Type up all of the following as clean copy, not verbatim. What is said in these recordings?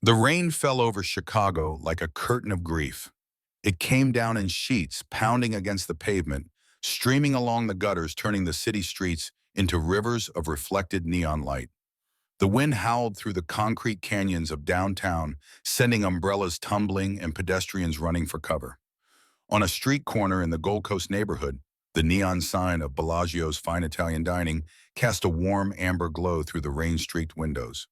The rain fell over Chicago like a curtain of grief. It came down in sheets, pounding against the pavement, streaming along the gutters, turning the city streets into rivers of reflected neon light. The wind howled through the concrete canyons of downtown, sending umbrellas tumbling and pedestrians running for cover. On a street corner in the Gold Coast neighborhood, the neon sign of Bellagio's Fine Italian Dining cast a warm amber glow through the rain-streaked windows.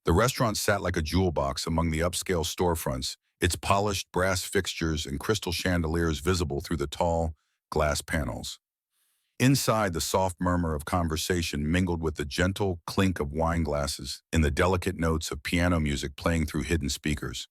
The restaurant sat like a jewel box among the upscale storefronts, its polished brass fixtures and crystal chandeliers visible through the tall glass panels. Inside, the soft murmur of conversation mingled with the gentle clink of wine glasses and the delicate notes of piano music playing through hidden speakers.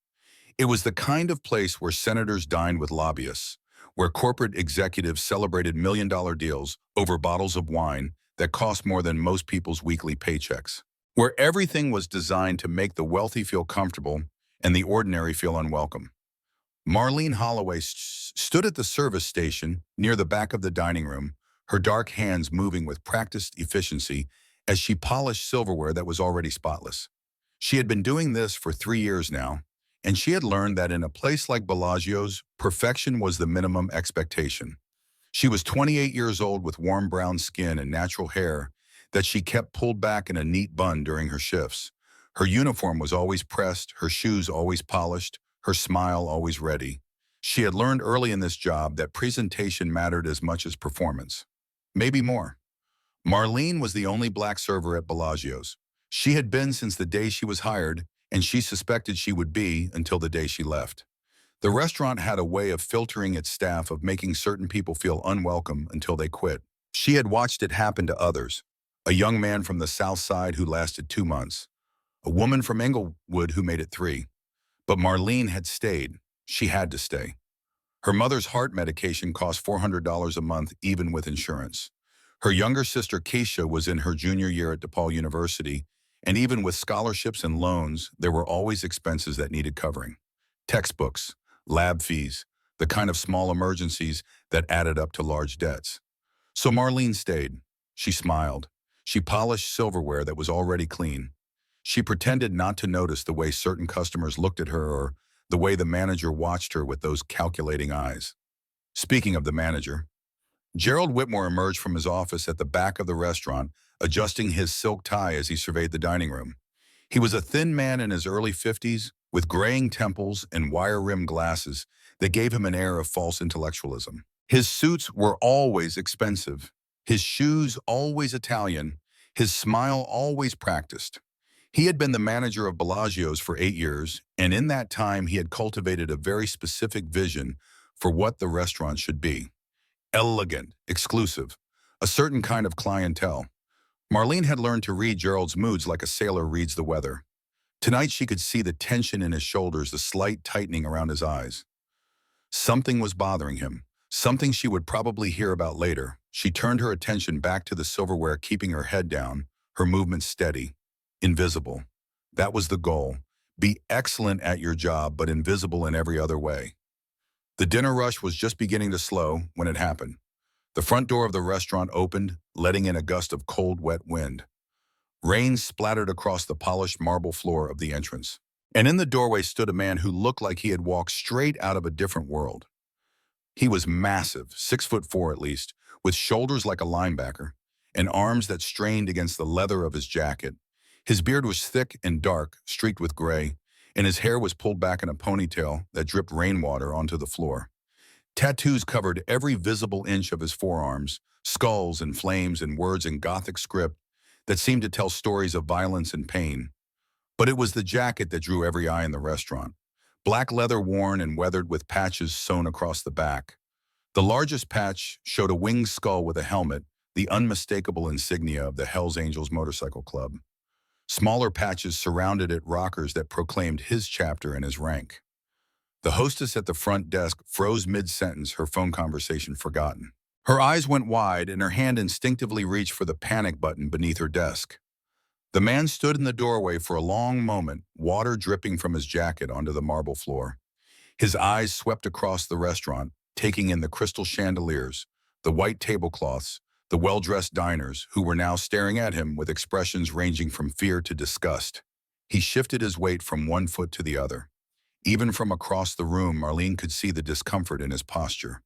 It was the kind of place where senators dined with lobbyists, where corporate executives celebrated million-dollar deals over bottles of wine that cost more than most people's weekly paychecks, where everything was designed to make the wealthy feel comfortable and the ordinary feel unwelcome. Marlene Holloway stood at the service station near the back of the dining room, her dark hands moving with practiced efficiency as she polished silverware that was already spotless. She had been doing this for 3 years now, and she had learned that in a place like Bellagio's, perfection was the minimum expectation. She was 28 years old with warm brown skin and natural hair that she kept pulled back in a neat bun during her shifts. Her uniform was always pressed, her shoes always polished, her smile always ready. She had learned early in this job that presentation mattered as much as performance. Maybe more. Marlene was the only black server at Bellagio's. She had been since the day she was hired, and she suspected she would be until the day she left. The restaurant had a way of filtering its staff, of making certain people feel unwelcome until they quit. She had watched it happen to others. A young man from the South Side who lasted 2 months. A woman from Englewood who made it 3. But Marlene had stayed. She had to stay. Her mother's heart medication cost $400 a month, even with insurance. Her younger sister, Keisha, was in her junior year at DePaul University, and even with scholarships and loans, there were always expenses that needed covering. Textbooks, lab fees, the kind of small emergencies that added up to large debts. So Marlene stayed. She smiled. She polished silverware that was already clean. She pretended not to notice the way certain customers looked at her, or the way the manager watched her with those calculating eyes. Speaking of the manager, Gerald Whitmore emerged from his office at the back of the restaurant, adjusting his silk tie as he surveyed the dining room. He was a thin man in his early 50s, with graying temples and wire-rimmed glasses that gave him an air of false intellectualism. His suits were always expensive, his shoes always Italian, his smile always practiced. He had been the manager of Bellagio's for 8 years, and in that time he had cultivated a very specific vision for what the restaurant should be. Elegant, exclusive, a certain kind of clientele. Marlene had learned to read Gerald's moods like a sailor reads the weather. Tonight she could see the tension in his shoulders, the slight tightening around his eyes. Something was bothering him, something she would probably hear about later. She turned her attention back to the silverware, keeping her head down, her movements steady. Invisible. That was the goal. Be excellent at your job, but invisible in every other way. The dinner rush was just beginning to slow when it happened. The front door of the restaurant opened, letting in a gust of cold, wet wind. Rain splattered across the polished marble floor of the entrance. And in the doorway stood a man who looked like he had walked straight out of a different world. He was massive, 6'4" at least, with shoulders like a linebacker, and arms that strained against the leather of his jacket. His beard was thick and dark, streaked with gray, and his hair was pulled back in a ponytail that dripped rainwater onto the floor. Tattoos covered every visible inch of his forearms, skulls and flames and words in Gothic script that seemed to tell stories of violence and pain. But it was the jacket that drew every eye in the restaurant. Black leather, worn and weathered with patches sewn across the back. The largest patch showed a winged skull with a helmet, the unmistakable insignia of the Hells Angels Motorcycle Club. Smaller patches surrounded it, rockers that proclaimed his chapter and his rank. The hostess at the front desk froze mid-sentence, her phone conversation forgotten. Her eyes went wide and her hand instinctively reached for the panic button beneath her desk. The man stood in the doorway for a long moment, water dripping from his jacket onto the marble floor. His eyes swept across the restaurant, taking in the crystal chandeliers, the white tablecloths, the well-dressed diners who were now staring at him with expressions ranging from fear to disgust. He shifted his weight from one foot to the other. Even from across the room, Marlene could see the discomfort in his posture,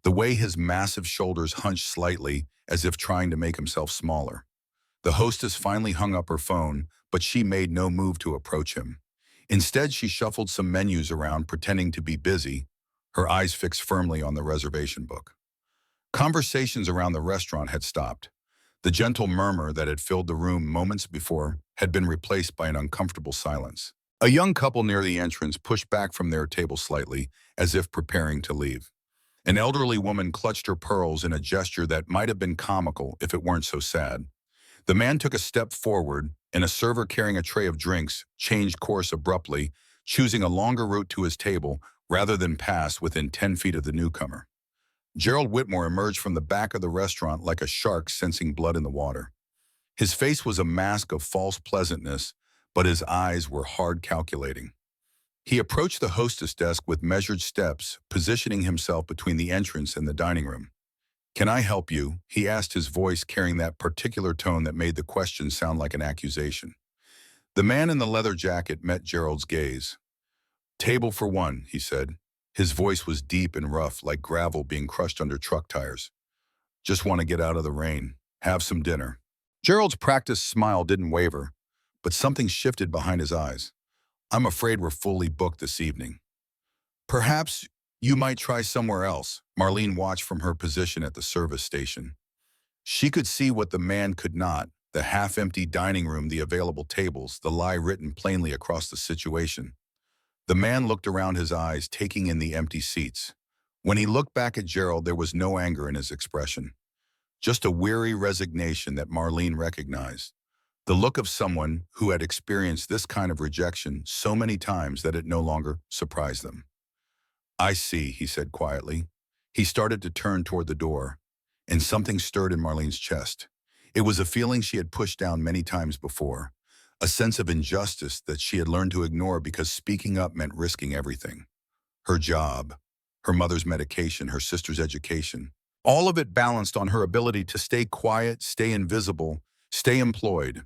the way his massive shoulders hunched slightly as if trying to make himself smaller. The hostess finally hung up her phone, but she made no move to approach him. Instead, she shuffled some menus around, pretending to be busy, her eyes fixed firmly on the reservation book. Conversations around the restaurant had stopped. The gentle murmur that had filled the room moments before had been replaced by an uncomfortable silence. A young couple near the entrance pushed back from their table slightly, as if preparing to leave. An elderly woman clutched her pearls in a gesture that might have been comical if it weren't so sad. The man took a step forward, and a server carrying a tray of drinks changed course abruptly, choosing a longer route to his table rather than pass within 10 feet of the newcomer. Gerald Whitmore emerged from the back of the restaurant like a shark sensing blood in the water. His face was a mask of false pleasantness, but his eyes were hard calculating. He approached the hostess desk with measured steps, positioning himself between the entrance and the dining room. "Can I help you?" he asked, his voice carrying that particular tone that made the question sound like an accusation. The man in the leather jacket met Gerald's gaze. "Table for one," he said. His voice was deep and rough, like gravel being crushed under truck tires. "Just want to get out of the rain. Have some dinner." Gerald's practiced smile didn't waver, but something shifted behind his eyes. "I'm afraid we're fully booked this evening." "Perhaps you might try somewhere else." Marlene watched from her position at the service station. She could see what the man could not: the half-empty dining room, the available tables, the lie written plainly across the situation. The man looked around, his eyes taking in the empty seats. When he looked back at Gerald, there was no anger in his expression, just a weary resignation that Marlene recognized. The look of someone who had experienced this kind of rejection so many times that it no longer surprised them. "I see," he said quietly. He started to turn toward the door, and something stirred in Marlene's chest. It was a feeling she had pushed down many times before, a sense of injustice that she had learned to ignore because speaking up meant risking everything. Her job, her mother's medication, her sister's education. All of it balanced on her ability to stay quiet, stay invisible, stay employed.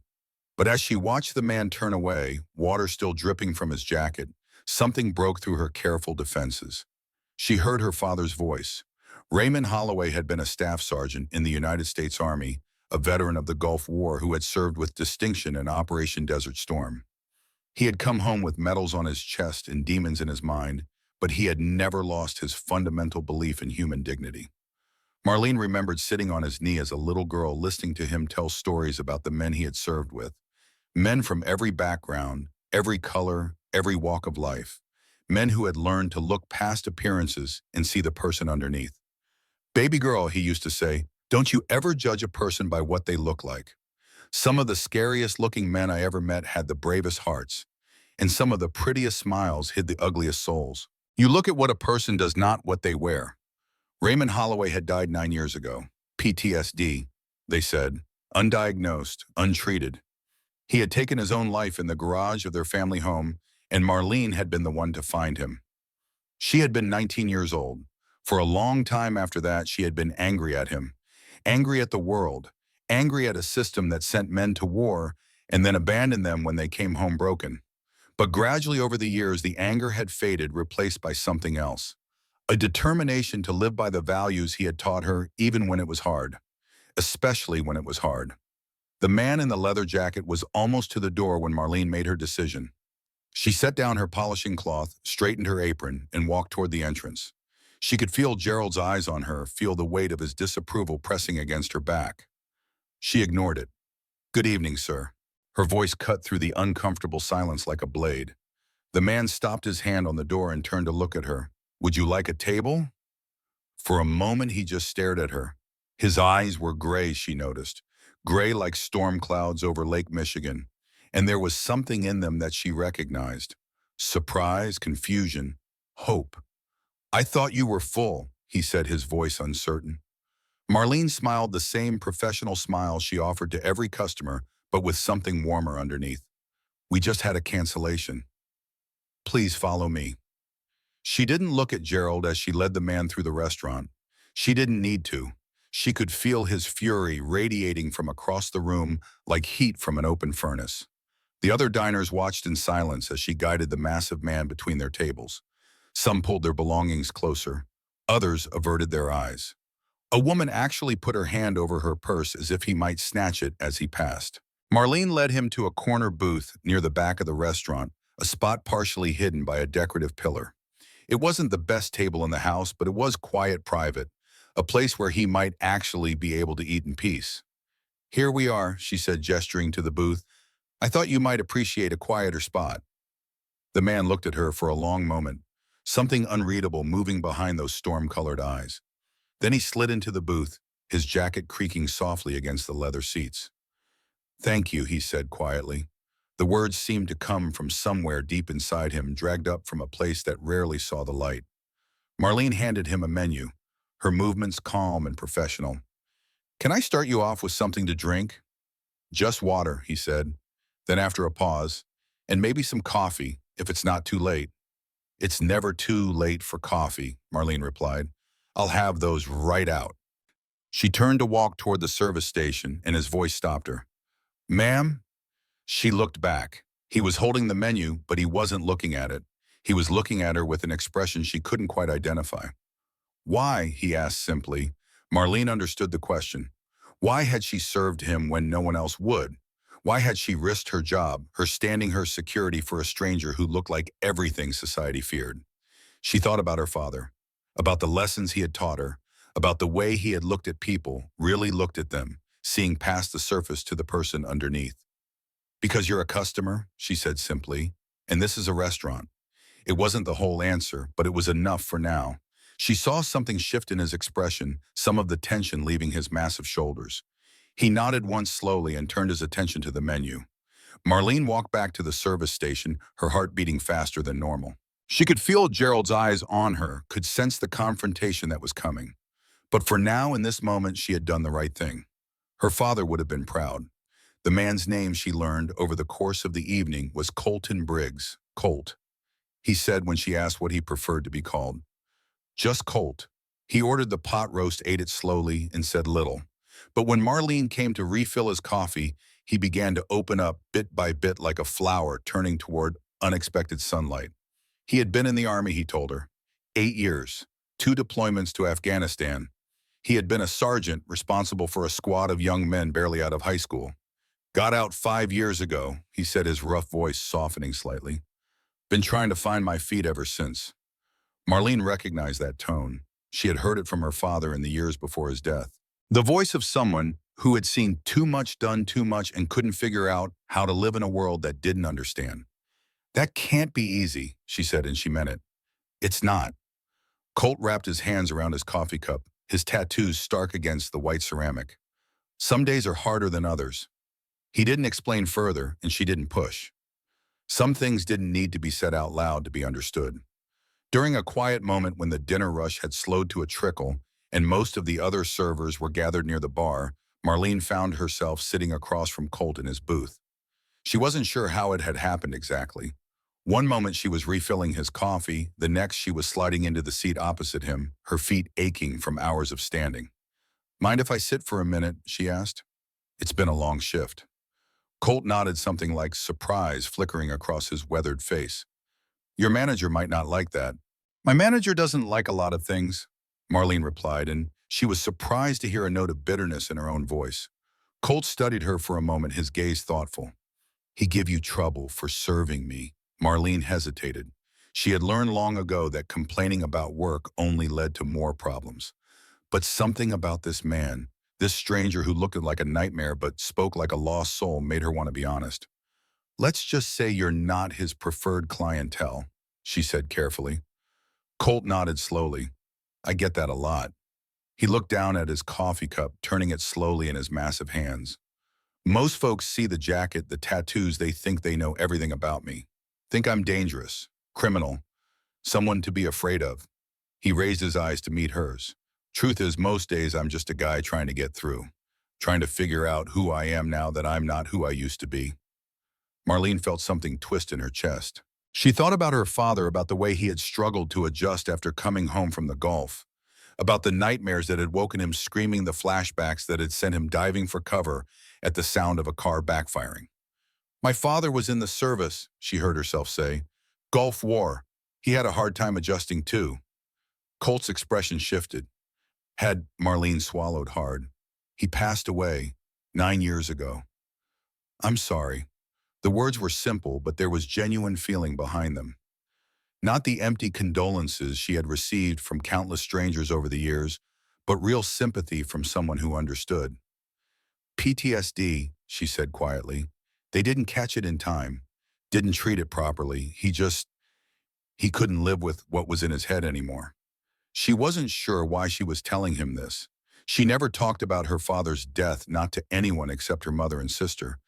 But as she watched the man turn away, water still dripping from his jacket, something broke through her careful defenses. She heard her father's voice. Raymond Holloway had been a staff sergeant in the United States Army, a veteran of the Gulf War who had served with distinction in Operation Desert Storm. He had come home with medals on his chest and demons in his mind, but he had never lost his fundamental belief in human dignity. Marlene remembered sitting on his knee as a little girl, listening to him tell stories about the men he had served with. Men from every background, every color, every walk of life. Men who had learned to look past appearances and see the person underneath. "Baby girl," he used to say, "don't you ever judge a person by what they look like. Some of the scariest looking men I ever met had the bravest hearts, and some of the prettiest smiles hid the ugliest souls. You look at what a person does, not what they wear." Raymond Holloway had died 9 years ago. PTSD, they said, undiagnosed, untreated. He had taken his own life in the garage of their family home, and Marlene had been the one to find him. She had been 19 years old. For a long time after that, she had been angry at him, angry at the world, angry at a system that sent men to war and then abandoned them when they came home broken. But gradually over the years, the anger had faded, replaced by something else. A determination to live by the values he had taught her, even when it was hard, especially when it was hard. The man in the leather jacket was almost to the door when Marlene made her decision. She set down her polishing cloth, straightened her apron, and walked toward the entrance. She could feel Gerald's eyes on her, feel the weight of his disapproval pressing against her back. She ignored it. "Good evening, sir." Her voice cut through the uncomfortable silence like a blade. The man stopped his hand on the door and turned to look at her. "Would you like a table?" For a moment, he just stared at her. His eyes were gray, she noticed, gray like storm clouds over Lake Michigan, and there was something in them that she recognized. Surprise, confusion, hope. "I thought you were full," he said, his voice uncertain. Marlene smiled the same professional smile she offered to every customer, but with something warmer underneath. "We just had a cancellation. Please follow me." She didn't look at Gerald as she led the man through the restaurant. She didn't need to. She could feel his fury radiating from across the room like heat from an open furnace. The other diners watched in silence as she guided the massive man between their tables. Some pulled their belongings closer. Others averted their eyes. A woman actually put her hand over her purse as if he might snatch it as he passed. Marlene led him to a corner booth near the back of the restaurant, a spot partially hidden by a decorative pillar. It wasn't the best table in the house, but it was quiet, private, a place where he might actually be able to eat in peace. "Here we are," she said, gesturing to the booth. "I thought you might appreciate a quieter spot." The man looked at her for a long moment, something unreadable moving behind those storm-colored eyes. Then he slid into the booth, his jacket creaking softly against the leather seats. "Thank you," he said quietly. The words seemed to come from somewhere deep inside him, dragged up from a place that rarely saw the light. Marlene handed him a menu, her movements calm and professional. "Can I start you off with something to drink?" "Just water," he said. Then after a pause, "And maybe some coffee, if it's not too late." "It's never too late for coffee," Marlene replied. "I'll have those right out." She turned to walk toward the service station, and his voice stopped her. "Ma'am?" She looked back. He was holding the menu, but he wasn't looking at it. He was looking at her with an expression she couldn't quite identify. "Why?" he asked simply. Marlene understood the question. Why had she served him when no one else would? Why had she risked her job, her standing, her security for a stranger who looked like everything society feared? She thought about her father, about the lessons he had taught her, about the way he had looked at people, really looked at them, seeing past the surface to the person underneath. "Because you're a customer," she said simply, "and this is a restaurant." It wasn't the whole answer, but it was enough for now. She saw something shift in his expression, some of the tension leaving his massive shoulders. He nodded once slowly and turned his attention to the menu. Marlene walked back to the service station, her heart beating faster than normal. She could feel Gerald's eyes on her, could sense the confrontation that was coming. But for now, in this moment, she had done the right thing. Her father would have been proud. The man's name, she learned over the course of the evening, was Colton Briggs. Colt, he said when she asked what he preferred to be called. Just Colt. He ordered the pot roast, ate it slowly, and said little. But when Marlene came to refill his coffee, he began to open up bit by bit like a flower turning toward unexpected sunlight. He had been in the army, he told her. 8 years, 2 deployments to Afghanistan. He had been a sergeant responsible for a squad of young men barely out of high school. "Got out 5 years ago," he said, his rough voice softening slightly. "Been trying to find my feet ever since." Marlene recognized that tone. She had heard it from her father in the years before his death. The voice of someone who had seen too much, done too much, and couldn't figure out how to live in a world that didn't understand. "That can't be easy," she said, and she meant it. "It's not." Colt wrapped his hands around his coffee cup, his tattoos stark against the white ceramic. "Some days are harder than others." He didn't explain further, and she didn't push. Some things didn't need to be said out loud to be understood. During a quiet moment when the dinner rush had slowed to a trickle and most of the other servers were gathered near the bar, Marlene found herself sitting across from Colt in his booth. She wasn't sure how it had happened exactly. One moment she was refilling his coffee, the next she was sliding into the seat opposite him, her feet aching from hours of standing. "Mind if I sit for a minute?" she asked. "It's been a long shift." Colt nodded, something like surprise flickering across his weathered face. "Your manager might not like that." "My manager doesn't like a lot of things," Marlene replied, and she was surprised to hear a note of bitterness in her own voice. Colt studied her for a moment, his gaze thoughtful. "He give you trouble for serving me." Marlene hesitated. She had learned long ago that complaining about work only led to more problems. But something about this man, this stranger who looked like a nightmare but spoke like a lost soul, made her want to be honest. "Let's just say you're not his preferred clientele," she said carefully. Colt nodded slowly. "I get that a lot." He looked down at his coffee cup, turning it slowly in his massive hands. "Most folks see the jacket, the tattoos, they think they know everything about me. Think I'm dangerous, criminal, someone to be afraid of." He raised his eyes to meet hers. "Truth is, most days I'm just a guy trying to get through, trying to figure out who I am now that I'm not who I used to be." Marlene felt something twist in her chest. She thought about her father, about the way he had struggled to adjust after coming home from the Gulf, about the nightmares that had woken him screaming, the flashbacks that had sent him diving for cover at the sound of a car backfiring. My father was in the service, she heard herself say. Gulf War. He had a hard time adjusting too. Colt's expression shifted. Had Marlene swallowed hard. He passed away 9 years ago. I'm sorry. The words were simple, but there was genuine feeling behind them. Not the empty condolences she had received from countless strangers over the years, but real sympathy from someone who understood. PTSD, she said quietly. They didn't catch it in time, didn't treat it properly. He couldn't live with what was in his head anymore. She wasn't sure why she was telling him this. She never talked about her father's death, not to anyone except her mother and sister.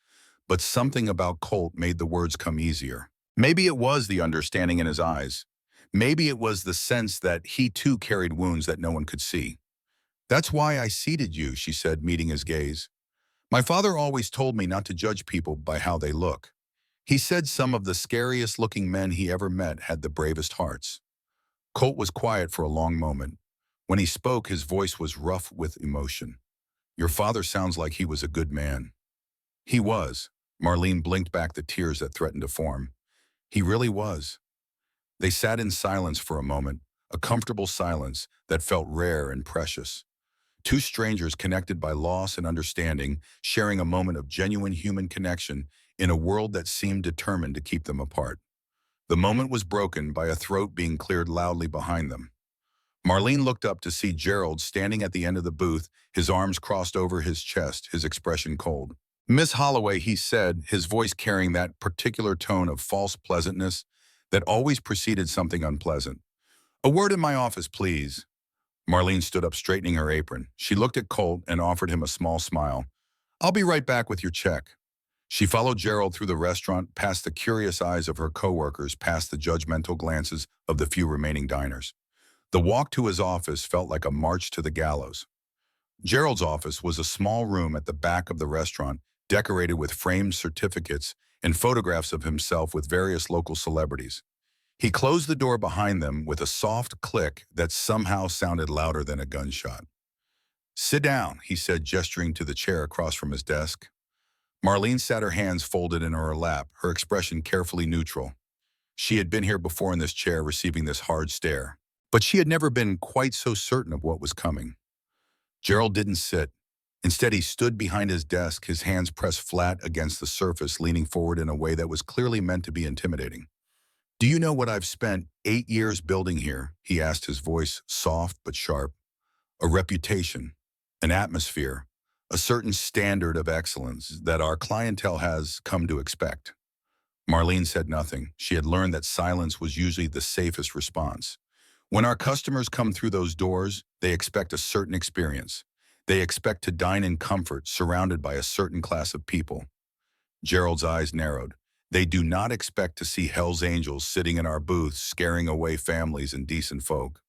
But something about Colt made the words come easier. Maybe it was the understanding in his eyes. Maybe it was the sense that he too carried wounds that no one could see. That's why I seated you, she said, meeting his gaze. My father always told me not to judge people by how they look. He said some of the scariest looking men he ever met had the bravest hearts. Colt was quiet for a long moment. When he spoke, his voice was rough with emotion. Your father sounds like he was a good man. He was. Marlene blinked back the tears that threatened to form. He really was. They sat in silence for a moment, a comfortable silence that felt rare and precious. Two strangers connected by loss and understanding, sharing a moment of genuine human connection in a world that seemed determined to keep them apart. The moment was broken by a throat being cleared loudly behind them. Marlene looked up to see Gerald standing at the end of the booth, his arms crossed over his chest, his expression cold. Miss Holloway, he said, his voice carrying that particular tone of false pleasantness that always preceded something unpleasant. A word in my office, please. Marlene stood up, straightening her apron. She looked at Colt and offered him a small smile. I'll be right back with your check. She followed Gerald through the restaurant, past the curious eyes of her coworkers, past the judgmental glances of the few remaining diners. The walk to his office felt like a march to the gallows. Gerald's office was a small room at the back of the restaurant, decorated with framed certificates and photographs of himself with various local celebrities. He closed the door behind them with a soft click that somehow sounded louder than a gunshot. Sit down, he said, gesturing to the chair across from his desk. Marlene sat her hands folded in her lap, her expression carefully neutral. She had been here before in this chair, receiving this hard stare. But she had never been quite so certain of what was coming. Gerald didn't sit. Instead, he stood behind his desk, his hands pressed flat against the surface, leaning forward in a way that was clearly meant to be intimidating. Do you know what I've spent 8 years building here? He asked, his voice soft but sharp. A reputation, an atmosphere, a certain standard of excellence that our clientele has come to expect. Marlene said nothing. She had learned that silence was usually the safest response. When our customers come through those doors, they expect a certain experience. They expect to dine in comfort, surrounded by a certain class of people. Gerald's eyes narrowed. They do not expect to see Hell's Angels sitting in our booths, scaring away families and decent folk.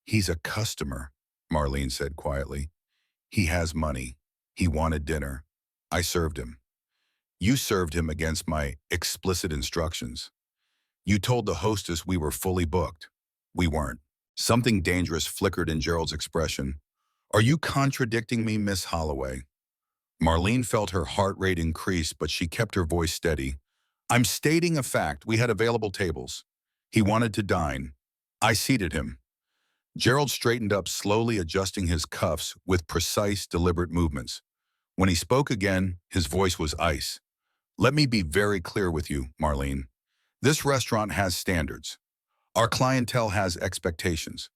He's a customer, Marlene said quietly. He has money. He wanted dinner. I served him. You served him against my explicit instructions. You told the hostess we were fully booked. We weren't. Something dangerous flickered in Gerald's expression. Are you contradicting me, Miss Holloway? Marlene felt her heart rate increase, but she kept her voice steady. I'm stating a fact. We had available tables. He wanted to dine. I seated him. Gerald straightened up, slowly adjusting his cuffs with precise, deliberate movements. When he spoke again, his voice was ice. Let me be very clear with you, Marlene. This restaurant has standards. Our clientele has expectations.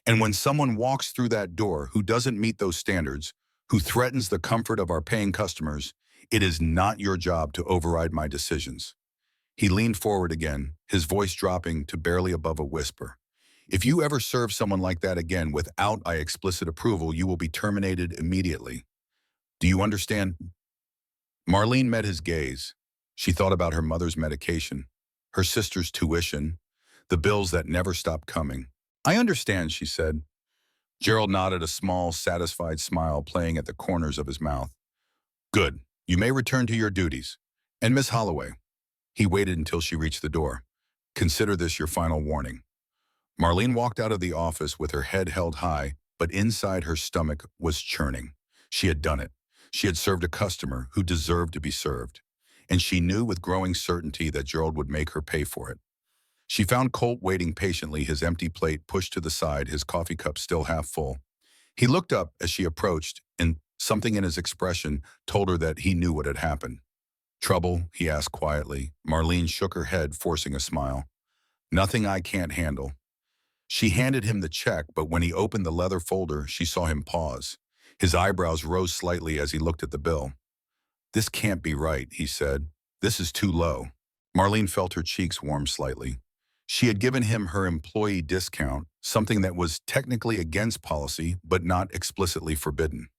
And when someone walks through that door who doesn't meet those standards, who threatens the comfort of our paying customers, it is not your job to override my decisions. He leaned forward again, his voice dropping to barely above a whisper. If you ever serve someone like that again without my explicit approval, you will be terminated immediately. Do you understand? Marlene met his gaze. She thought about her mother's medication, her sister's tuition, the bills that never stopped coming. I understand, she said. Gerald nodded, a small, satisfied smile playing at the corners of his mouth. Good. You may return to your duties. And Miss Holloway. He waited until she reached the door. Consider this your final warning. Marlene walked out of the office with her head held high, but inside her stomach was churning. She had done it. She had served a customer who deserved to be served. and she knew with growing certainty that Gerald would make her pay for it. She found Colt waiting patiently, his empty plate pushed to the side, his coffee cup still half full. He looked up as she approached, and something in his expression told her that he knew what had happened. "Trouble?" he asked quietly. Marlene shook her head, forcing a smile. "Nothing I can't handle." She handed him the check, but when he opened the leather folder, she saw him pause. His eyebrows rose slightly as he looked at the bill. "This can't be right," he said. "This is too low." Marlene felt her cheeks warm slightly. She had given him her employee discount, something that was technically against policy, but not explicitly forbidden.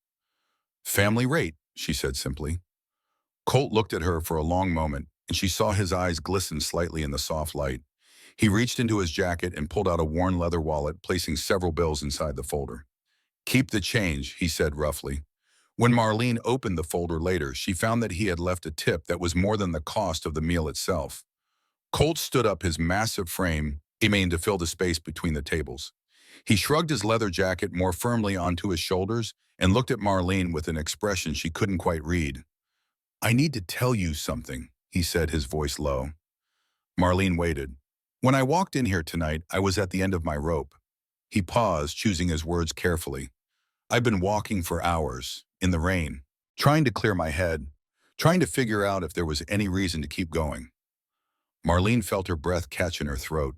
"Family rate," she said simply. Colt looked at her for a long moment, and she saw his eyes glisten slightly in the soft light. He reached into his jacket and pulled out a worn leather wallet, placing several bills inside the folder. "Keep the change," he said roughly. When Marlene opened the folder later, she found that he had left a tip that was more than the cost of the meal itself. Colt stood up, his massive frame aiming to fill the space between the tables. He shrugged his leather jacket more firmly onto his shoulders and looked at Marlene with an expression she couldn't quite read. "I need to tell you something," he said, his voice low. Marlene waited. "When I walked in here tonight, I was at the end of my rope." He paused, choosing his words carefully. "I've been walking for hours, in the rain, trying to clear my head, trying to figure out if there was any reason to keep going." Marlene felt her breath catch in her throat.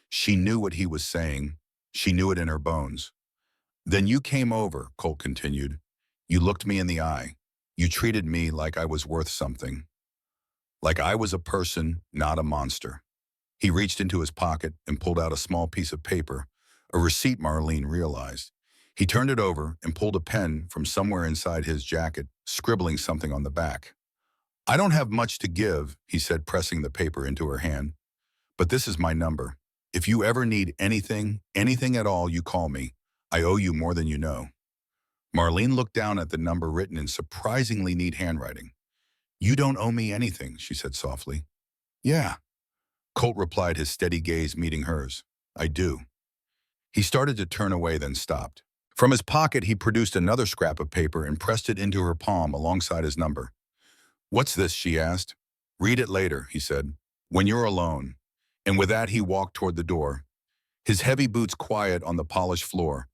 She knew what he was saying. She knew it in her bones. "Then you came over," Colt continued. "You looked me in the eye. You treated me like I was worth something. Like I was a person, not a monster." He reached into his pocket and pulled out a small piece of paper, a receipt Marlene realized. He turned it over and pulled a pen from somewhere inside his jacket, scribbling something on the back. "I don't have much to give," he said, pressing the paper into her hand. "But this is my number. If you ever need anything, anything at all, you call me. I owe you more than you know." Marlene looked down at the number written in surprisingly neat handwriting. "You don't owe me anything," she said softly. "Yeah." Colt replied, his steady gaze meeting hers. "I do." He started to turn away, then stopped. From his pocket, he produced another scrap of paper and pressed it into her palm alongside his number. "What's this?" she asked. "Read it later," he said, "when you're alone." And with that, he walked toward the door, his heavy boots quiet on the polished floor,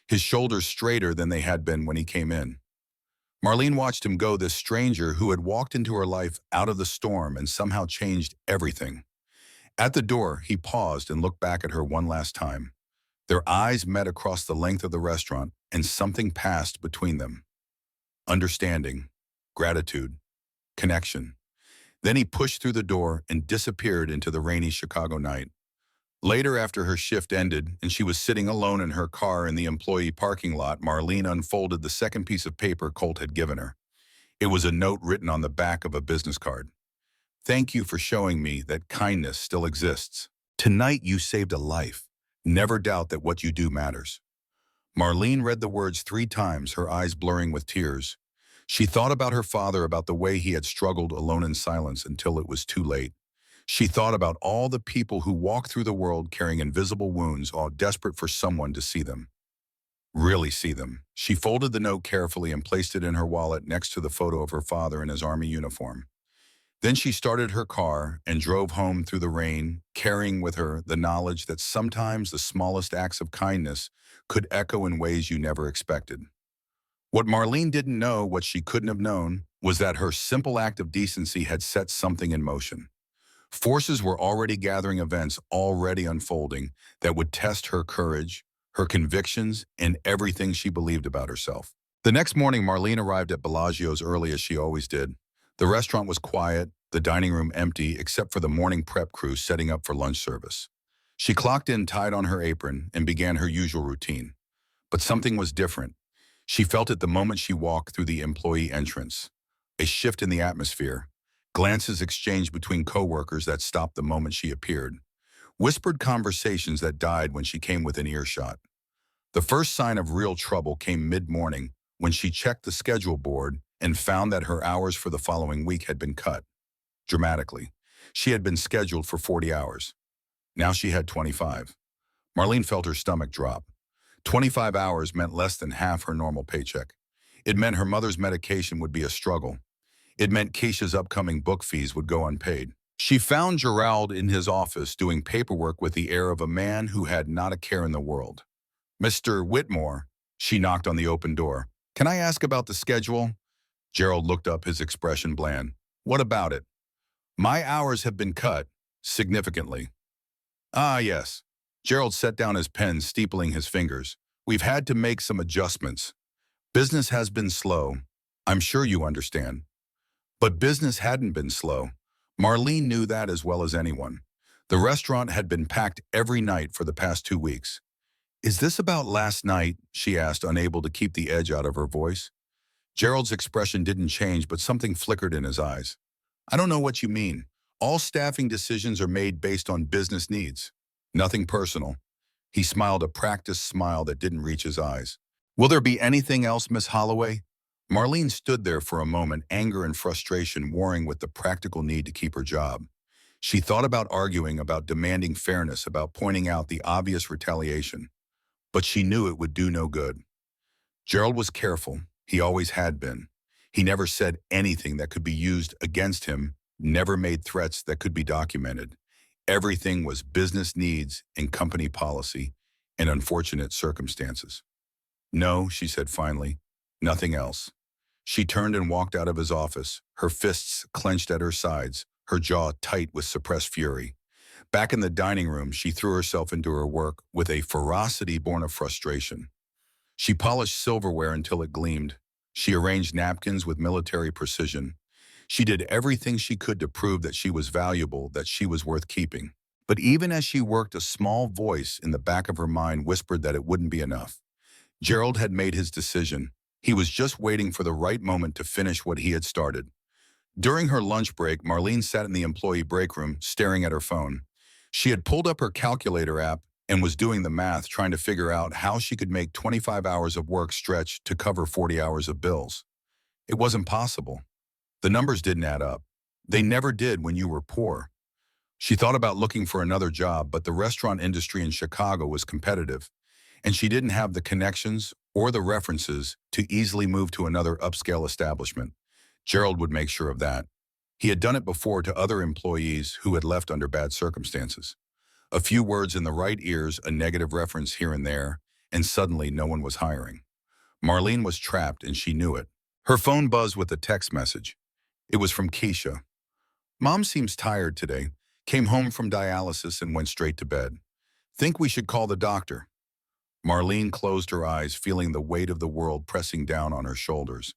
his shoulders straighter than they had been when he came in. Marlene watched him go, this stranger who had walked into her life out of the storm and somehow changed everything. At the door, he paused and looked back at her one last time. Their eyes met across the length of the restaurant, and something passed between them. Understanding, gratitude, connection. Then he pushed through the door and disappeared into the rainy Chicago night. Later, after her shift ended and she was sitting alone in her car in the employee parking lot, Marlene unfolded the second piece of paper Colt had given her. It was a note written on the back of a business card. "Thank you for showing me that kindness still exists. Tonight you saved a life. Never doubt that what you do matters." Marlene read the words 3 times, her eyes blurring with tears. She thought about her father, about the way he had struggled alone in silence until it was too late. She thought about all the people who walk through the world carrying invisible wounds, all desperate for someone to see them. Really see them. She folded the note carefully and placed it in her wallet next to the photo of her father in his army uniform. Then she started her car and drove home through the rain, carrying with her the knowledge that sometimes the smallest acts of kindness could echo in ways you never expected. What Marlene didn't know, what she couldn't have known, was that her simple act of decency had set something in motion. Forces were already gathering, events already unfolding that would test her courage, her convictions, and everything she believed about herself. The next morning, Marlene arrived at Bellagio's early as she always did. The restaurant was quiet, the dining room empty except for the morning prep crew setting up for lunch service. She clocked in, tied on her apron, and began her usual routine. But something was different. She felt it the moment she walked through the employee entrance. A shift in the atmosphere. Glances exchanged between coworkers that stopped the moment she appeared. Whispered conversations that died when she came within earshot. The first sign of real trouble came mid-morning when she checked the schedule board and found that her hours for the following week had been cut. Dramatically. She had been scheduled for 40 hours. Now she had 25. Marlene felt her stomach drop. 25 hours meant less than half her normal paycheck. It meant her mother's medication would be a struggle. It meant Keisha's upcoming book fees would go unpaid. She found Gerald in his office doing paperwork with the air of a man who had not a care in the world. "Mr. Whitmore," she knocked on the open door. "Can I ask about the schedule?" Gerald looked up, his expression bland. "What about it?" "My hours have been cut, significantly." "Ah, yes." Gerald set down his pen, steepling his fingers. "We've had to make some adjustments. Business has been slow. I'm sure you understand." But business hadn't been slow. Marlene knew that as well as anyone. The restaurant had been packed every night for the past 2 weeks. "Is this about last night?" she asked, unable to keep the edge out of her voice. Gerald's expression didn't change, but something flickered in his eyes. "I don't know what you mean. All staffing decisions are made based on business needs. Nothing personal." He smiled, a practiced smile that didn't reach his eyes. "Will there be anything else, Miss Holloway?" Marlene stood there for a moment, anger and frustration warring with the practical need to keep her job. She thought about arguing, about demanding fairness, about pointing out the obvious retaliation. But she knew it would do no good. Gerald was careful. He always had been. He never said anything that could be used against him, never made threats that could be documented. Everything was business needs and company policy and unfortunate circumstances. "No," she said finally, "nothing else." She turned and walked out of his office, her fists clenched at her sides, her jaw tight with suppressed fury. Back in the dining room, she threw herself into her work with a ferocity born of frustration. She polished silverware until it gleamed. She arranged napkins with military precision. She did everything she could to prove that she was valuable, that she was worth keeping. But even as she worked, a small voice in the back of her mind whispered that it wouldn't be enough. Gerald had made his decision. He was just waiting for the right moment to finish what he had started. During her lunch break, Marlene sat in the employee break room, staring at her phone. She had pulled up her calculator app and was doing the math, trying to figure out how she could make 25 hours of work stretch to cover 40 hours of bills. It wasn't possible. The numbers didn't add up. They never did when you were poor. She thought about looking for another job, but the restaurant industry in Chicago was competitive, and she didn't have the connections or the references to easily move to another upscale establishment. Gerald would make sure of that. He had done it before to other employees who had left under bad circumstances. A few words in the right ears, a negative reference here and there, and suddenly no one was hiring. Marlene was trapped, and she knew it. Her phone buzzed with a text message. It was from Keisha. "Mom seems tired today. Came home from dialysis and went straight to bed. Think we should call the doctor." Marlene closed her eyes, feeling the weight of the world pressing down on her shoulders.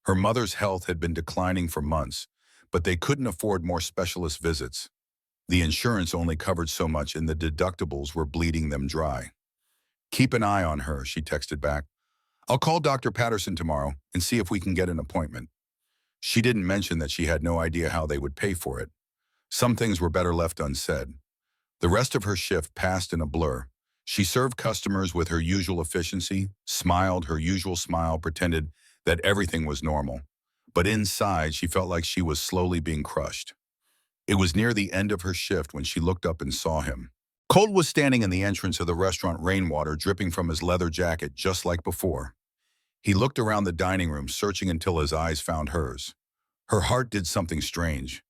Her mother's health had been declining for months, but they couldn't afford more specialist visits. The insurance only covered so much, and the deductibles were bleeding them dry. "Keep an eye on her," she texted back. "I'll call Dr. Patterson tomorrow and see if we can get an appointment." She didn't mention that she had no idea how they would pay for it. Some things were better left unsaid. The rest of her shift passed in a blur. She served customers with her usual efficiency, smiled her usual smile, pretended that everything was normal. But inside, she felt like she was slowly being crushed. It was near the end of her shift when she looked up and saw him. Colt was standing in the entrance of the restaurant, rainwater dripping from his leather jacket just like before. He looked around the dining room, searching until his eyes found hers. Her heart did something strange.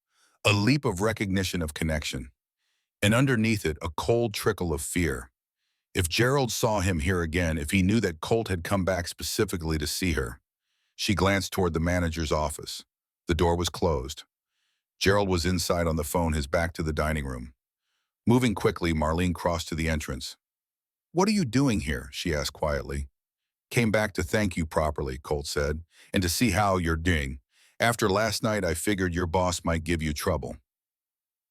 A leap of recognition, of connection. And underneath it, a cold trickle of fear. If Gerald saw him here again, if he knew that Colt had come back specifically to see her. She glanced toward the manager's office. The door was closed. Gerald was inside on the phone, his back to the dining room. Moving quickly, Marlene crossed to the entrance. "What are you doing here?" she asked quietly. "Came back to thank you properly," Colt said, "and to see how you're doing. After last night, I figured your boss might give you trouble."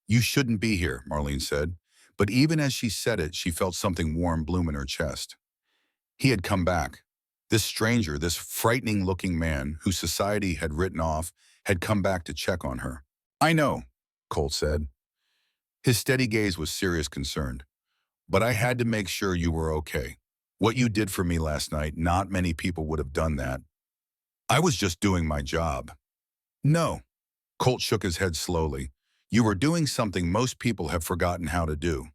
"You shouldn't be here," Marlene said. But even as she said it, she felt something warm bloom in her chest. He had come back. This stranger, this frightening-looking man who society had written off, had come back to check on her. "I know," Colt said. His steady gaze was serious, concerned. "But I had to make sure you were okay. What you did for me last night, not many people would have done that. I was just doing my job." "No." Colt shook his head slowly. "You were doing something most people have forgotten how to do.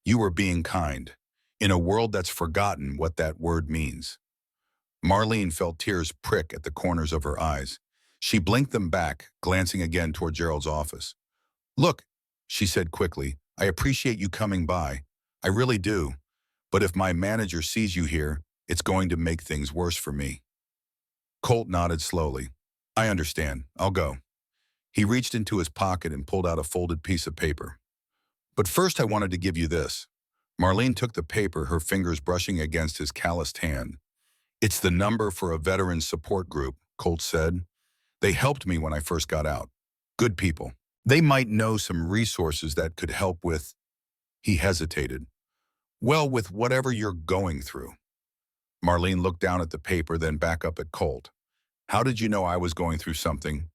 You were being kind, in a world that's forgotten what that word means." Marlene felt tears prick at the corners of her eyes. She blinked them back, glancing again toward Gerald's office. "Look," she said quickly, "I appreciate you coming by. I really do. But if my manager sees you here, it's going to make things worse for me." Colt nodded slowly. "I understand. I'll go." He reached into his pocket and pulled out a folded piece of paper. "But first I wanted to give you this." Marlene took the paper, her fingers brushing against his calloused hand. "It's the number for a veterans support group," Colt said. "They helped me when I first got out. Good people. They might know some resources that could help with—" He hesitated. "Well, with whatever you're going through." Marlene looked down at the paper, then back up at Colt. "How did you know I was going through something?"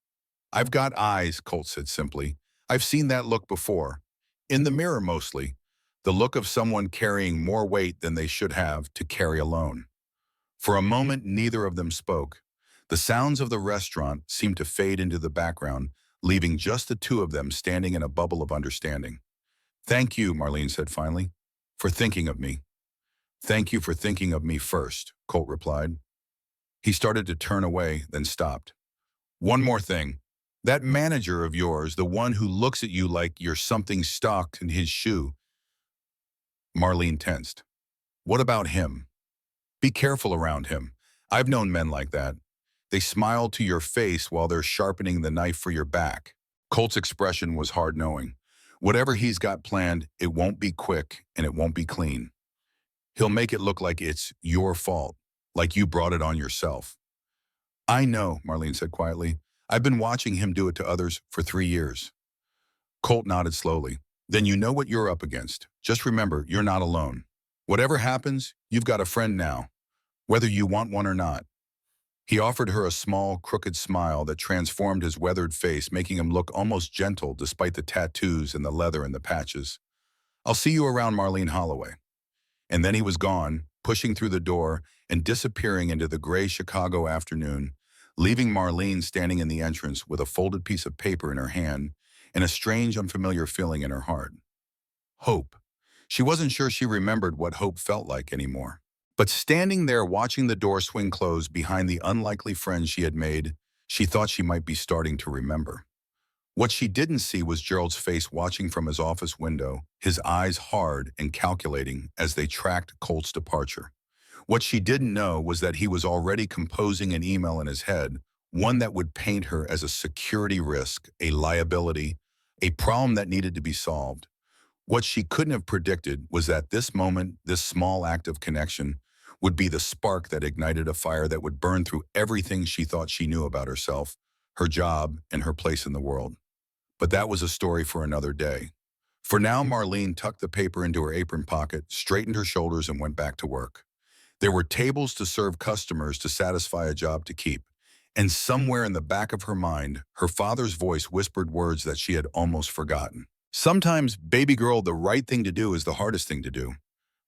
"I've got eyes," Colt said simply. "I've seen that look before. In the mirror mostly. The look of someone carrying more weight than they should have to carry alone." For a moment, neither of them spoke. The sounds of the restaurant seemed to fade into the background, leaving just the two of them standing in a bubble of understanding. "Thank you," Marlene said finally, "for thinking of me." "Thank you for thinking of me first," Colt replied. He started to turn away, then stopped. "One more thing. That manager of yours, the one who looks at you like you're something stuck in his shoe." Marlene tensed. "What about him? Be careful around him. I've known men like that. They smile to your face while they're sharpening the knife for your back." Colt's expression was hard knowing. "Whatever he's got planned, it won't be quick and it won't be clean. He'll make it look like it's your fault, like you brought it on yourself." "I know," Marlene said quietly. "I've been watching him do it to others for 3 years." Colt nodded slowly. "Then you know what you're up against. Just remember, you're not alone. Whatever happens, you've got a friend now, whether you want one or not." He offered her a small, crooked smile that transformed his weathered face, making him look almost gentle despite the tattoos and the leather and the patches. "I'll see you around, Marlene Holloway." And then he was gone, pushing through the door and disappearing into the gray Chicago afternoon, leaving Marlene standing in the entrance with a folded piece of paper in her hand and a strange, unfamiliar feeling in her heart. Hope. She wasn't sure she remembered what hope felt like anymore. But standing there watching the door swing closed behind the unlikely friend she had made, she thought she might be starting to remember. What she didn't see was Gerald's face watching from his office window, his eyes hard and calculating as they tracked Colt's departure. What she didn't know was that he was already composing an email in his head, one that would paint her as a security risk, a liability, a problem that needed to be solved. What she couldn't have predicted was that this moment, this small act of connection, would be the spark that ignited a fire that would burn through everything she thought she knew about herself, her job, and her place in the world. But that was a story for another day. For now, Marlene tucked the paper into her apron pocket, straightened her shoulders, and went back to work. There were tables to serve customers to satisfy a job to keep. And somewhere in the back of her mind, her father's voice whispered words that she had almost forgotten. "Sometimes, baby girl, the right thing to do is the hardest thing to do.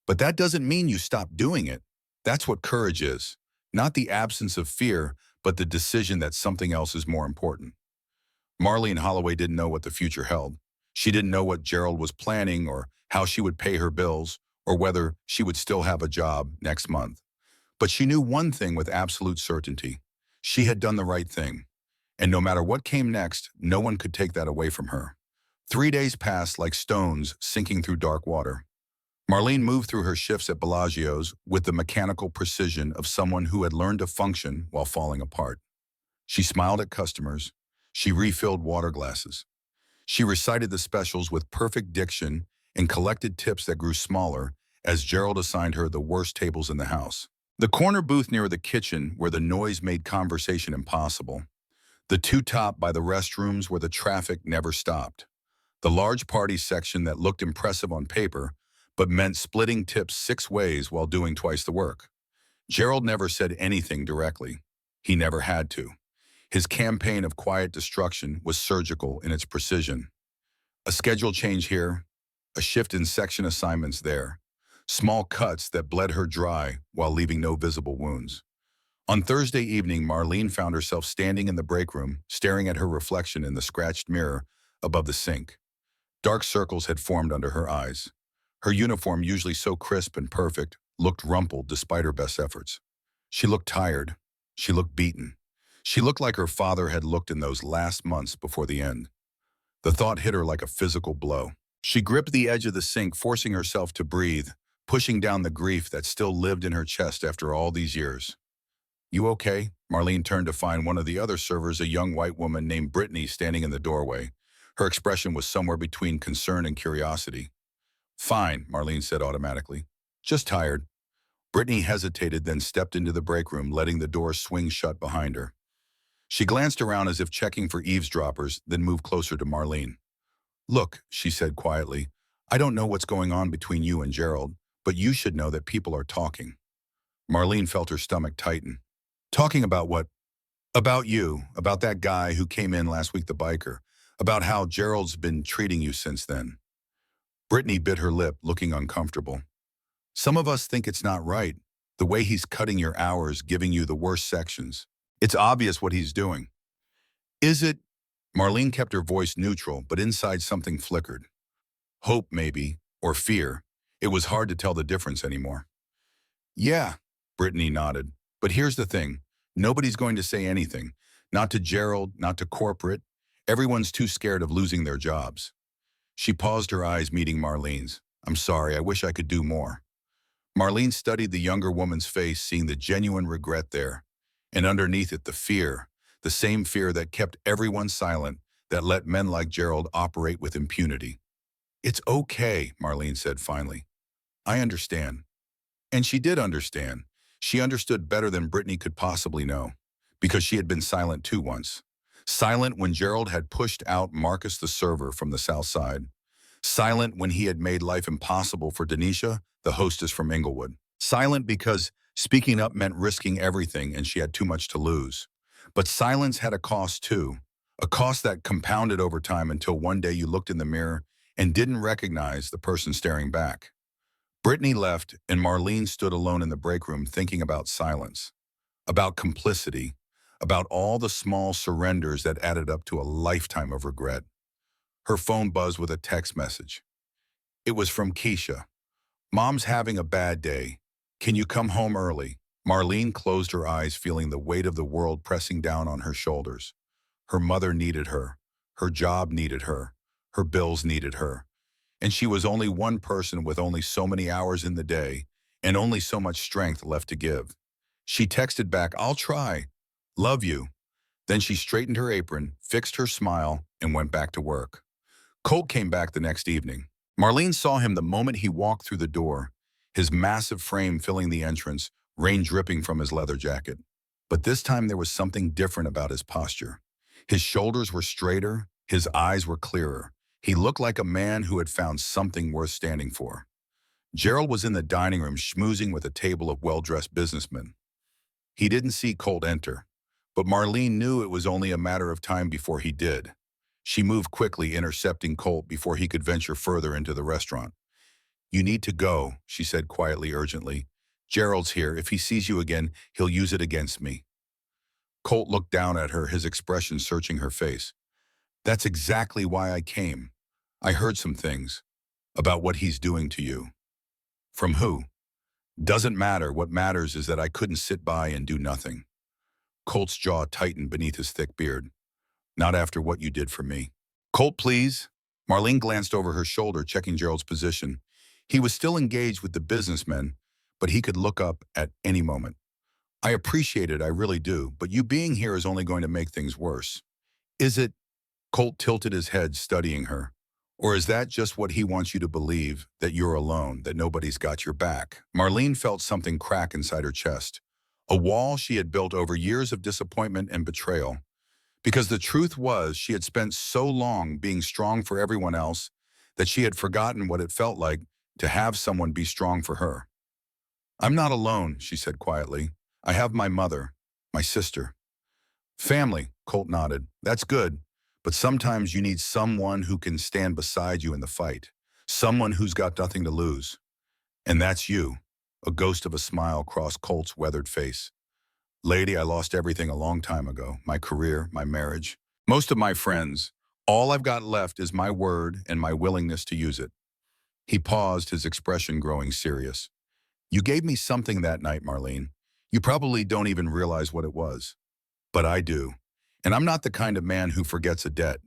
But that doesn't mean you stop doing it. That's what courage is. Not the absence of fear, but the decision that something else is more important." Marlene Holloway didn't know what the future held. She didn't know what Gerald was planning or how she would pay her bills or whether she would still have a job next month. But she knew one thing with absolute certainty. She had done the right thing. And no matter what came next, no one could take that away from her. 3 days passed like stones sinking through dark water. Marlene moved through her shifts at Bellagio's with the mechanical precision of someone who had learned to function while falling apart. She smiled at customers. She refilled water glasses. She recited the specials with perfect diction and collected tips that grew smaller as Gerald assigned her the worst tables in the house. The corner booth near the kitchen where the noise made conversation impossible. The two top by the restrooms where the traffic never stopped. The large party section that looked impressive on paper, but meant splitting tips 6 ways while doing twice the work. Gerald never said anything directly. He never had to. His campaign of quiet destruction was surgical in its precision. A schedule change here, a shift in section assignments there. Small cuts that bled her dry while leaving no visible wounds. On Thursday evening, Marlene found herself standing in the break room, staring at her reflection in the scratched mirror above the sink. Dark circles had formed under her eyes. Her uniform, usually so crisp and perfect, looked rumpled despite her best efforts. She looked tired. She looked beaten. She looked like her father had looked in those last months before the end. The thought hit her like a physical blow. She gripped the edge of the sink, forcing herself to breathe, pushing down the grief that still lived in her chest after all these years. "You okay?" Marlene turned to find one of the other servers, a young white woman named Brittany, standing in the doorway. Her expression was somewhere between concern and curiosity. "Fine," Marlene said automatically. "Just tired." Brittany hesitated, then stepped into the break room, letting the door swing shut behind her. She glanced around as if checking for eavesdroppers, then moved closer to Marlene. "Look," she said quietly, "I don't know what's going on between you and Gerald, but you should know that people are talking." Marlene felt her stomach tighten. "Talking about what?" "About you, about that guy who came in last week, the biker, about how Gerald's been treating you since then." Brittany bit her lip, looking uncomfortable. "Some of us think it's not right, the way he's cutting your hours, giving you the worst sections. It's obvious what he's doing." "Is it?" Marlene kept her voice neutral, but inside something flickered. Hope, maybe, or fear. It was hard to tell the difference anymore. "Yeah," Brittany nodded. "But here's the thing. Nobody's going to say anything. Not to Gerald, not to corporate. Everyone's too scared of losing their jobs." She paused, her eyes meeting Marlene's. "I'm sorry, I wish I could do more." Marlene studied the younger woman's face, seeing the genuine regret there. And underneath it, the fear. The same fear that kept everyone silent, that let men like Gerald operate with impunity. "It's okay," Marlene said finally. "I understand." And she did understand. She understood better than Brittany could possibly know, because she had been silent too once. Silent when Gerald had pushed out Marcus the server from the south side. Silent when he had made life impossible for Denisha, the hostess from Inglewood. Silent because speaking up meant risking everything and she had too much to lose. But silence had a cost too, a cost that compounded over time until one day you looked in the mirror and didn't recognize the person staring back. Brittany left, and Marlene stood alone in the break room thinking about silence, about complicity, about all the small surrenders that added up to a lifetime of regret. Her phone buzzed with a text message. It was from Keisha. "Mom's having a bad day. Can you come home early?" Marlene closed her eyes, feeling the weight of the world pressing down on her shoulders. Her mother needed her. Her job needed her. Her bills needed her. And she was only one person with only so many hours in the day and only so much strength left to give. She texted back, "I'll try. Love you." Then she straightened her apron, fixed her smile, and went back to work. Colt came back the next evening. Marlene saw him the moment he walked through the door, his massive frame filling the entrance, rain dripping from his leather jacket. But this time there was something different about his posture. His shoulders were straighter, his eyes were clearer. He looked like a man who had found something worth standing for. Gerald was in the dining room schmoozing with a table of well-dressed businessmen. He didn't see Colt enter, but Marlene knew it was only a matter of time before he did. She moved quickly, intercepting Colt before he could venture further into the restaurant. "You need to go," she said quietly, urgently. "Gerald's here. If he sees you again, he'll use it against me." Colt looked down at her, his expression searching her face. "That's exactly why I came. I heard some things about what he's doing to you." "From who?" "Doesn't matter. What matters is that I couldn't sit by and do nothing." Colt's jaw tightened beneath his thick beard. "Not after what you did for me." "Colt, please." Marlene glanced over her shoulder, checking Gerald's position. He was still engaged with the businessmen, but he could look up at any moment. "I appreciate it, I really do, but you being here is only going to make things worse." "Is it?" Colt tilted his head, studying her. "Or is that just what he wants you to believe, that you're alone, that nobody's got your back?" Marlene felt something crack inside her chest, a wall she had built over years of disappointment and betrayal. Because the truth was, she had spent so long being strong for everyone else that she had forgotten what it felt like to have someone be strong for her. "I'm not alone," she said quietly. "I have my mother, my sister." "Family," Colt nodded. "That's good. But sometimes you need someone who can stand beside you in the fight. Someone who's got nothing to lose. And that's you." A ghost of a smile crossed Colt's weathered face. "Lady, I lost everything a long time ago. My career, my marriage, most of my friends. All I've got left is my word and my willingness to use it." He paused, his expression growing serious. "You gave me something that night, Marlene. You probably don't even realize what it was." But I do. And I'm not the kind of man who forgets a debt.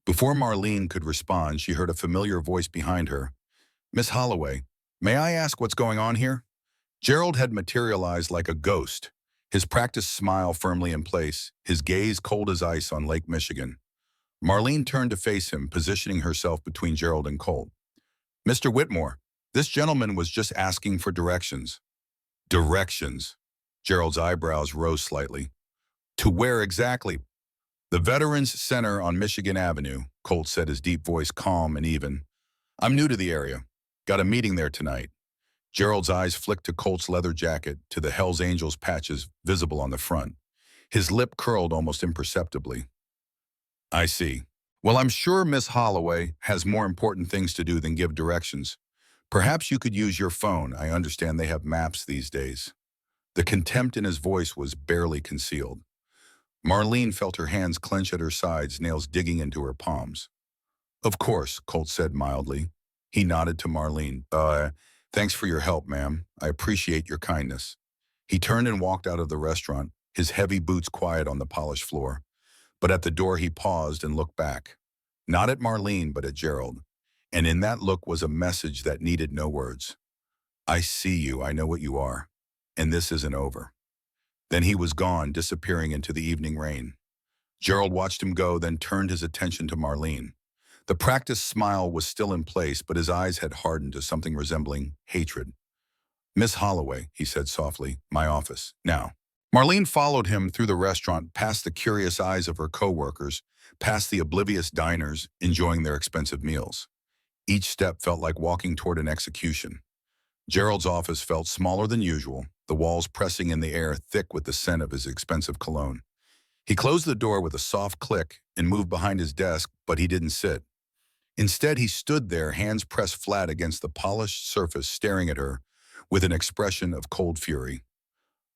Before Marlene could respond, she heard a familiar voice behind her. Miss Holloway, may I ask what's going on here? Gerald had materialized like a ghost, his practiced smile firmly in place, his gaze cold as ice on Lake Michigan. Marlene turned to face him, positioning herself between Gerald and Colt. Mr. Whitmore, this gentleman was just asking for directions. Directions. Gerald's eyebrows rose slightly. To where exactly? The Veterans Center on Michigan Avenue, Colt said, his deep voice calm and even. I'm new to the area. Got a meeting there tonight. Gerald's eyes flicked to Colt's leather jacket, to the Hells Angels patches visible on the front. His lip curled almost imperceptibly. I see. Well, I'm sure Miss Holloway has more important things to do than give directions. Perhaps you could use your phone. I understand they have maps these days. The contempt in his voice was barely concealed. Marlene felt her hands clench at her sides, nails digging into her palms. Of course, Colt said mildly. He nodded to Marlene. Thanks for your help, ma'am. I appreciate your kindness. He turned and walked out of the restaurant, his heavy boots quiet on the polished floor. But at the door he paused and looked back. Not at Marlene, but at Gerald. And in that look was a message that needed no words. I see you, I know what you are. And this isn't over. Then he was gone, disappearing into the evening rain. Gerald watched him go, then turned his attention to Marlene. The practiced smile was still in place, but his eyes had hardened to something resembling hatred. Miss Holloway, he said softly, my office, now. Marlene followed him through the restaurant, past the curious eyes of her co-workers, past the oblivious diners enjoying their expensive meals. Each step felt like walking toward an execution. Gerald's office felt smaller than usual, the walls pressing in the air thick with the scent of his expensive cologne. He closed the door with a soft click and moved behind his desk, but he didn't sit. Instead, he stood there, hands pressed flat against the polished surface, staring at her with an expression of cold fury.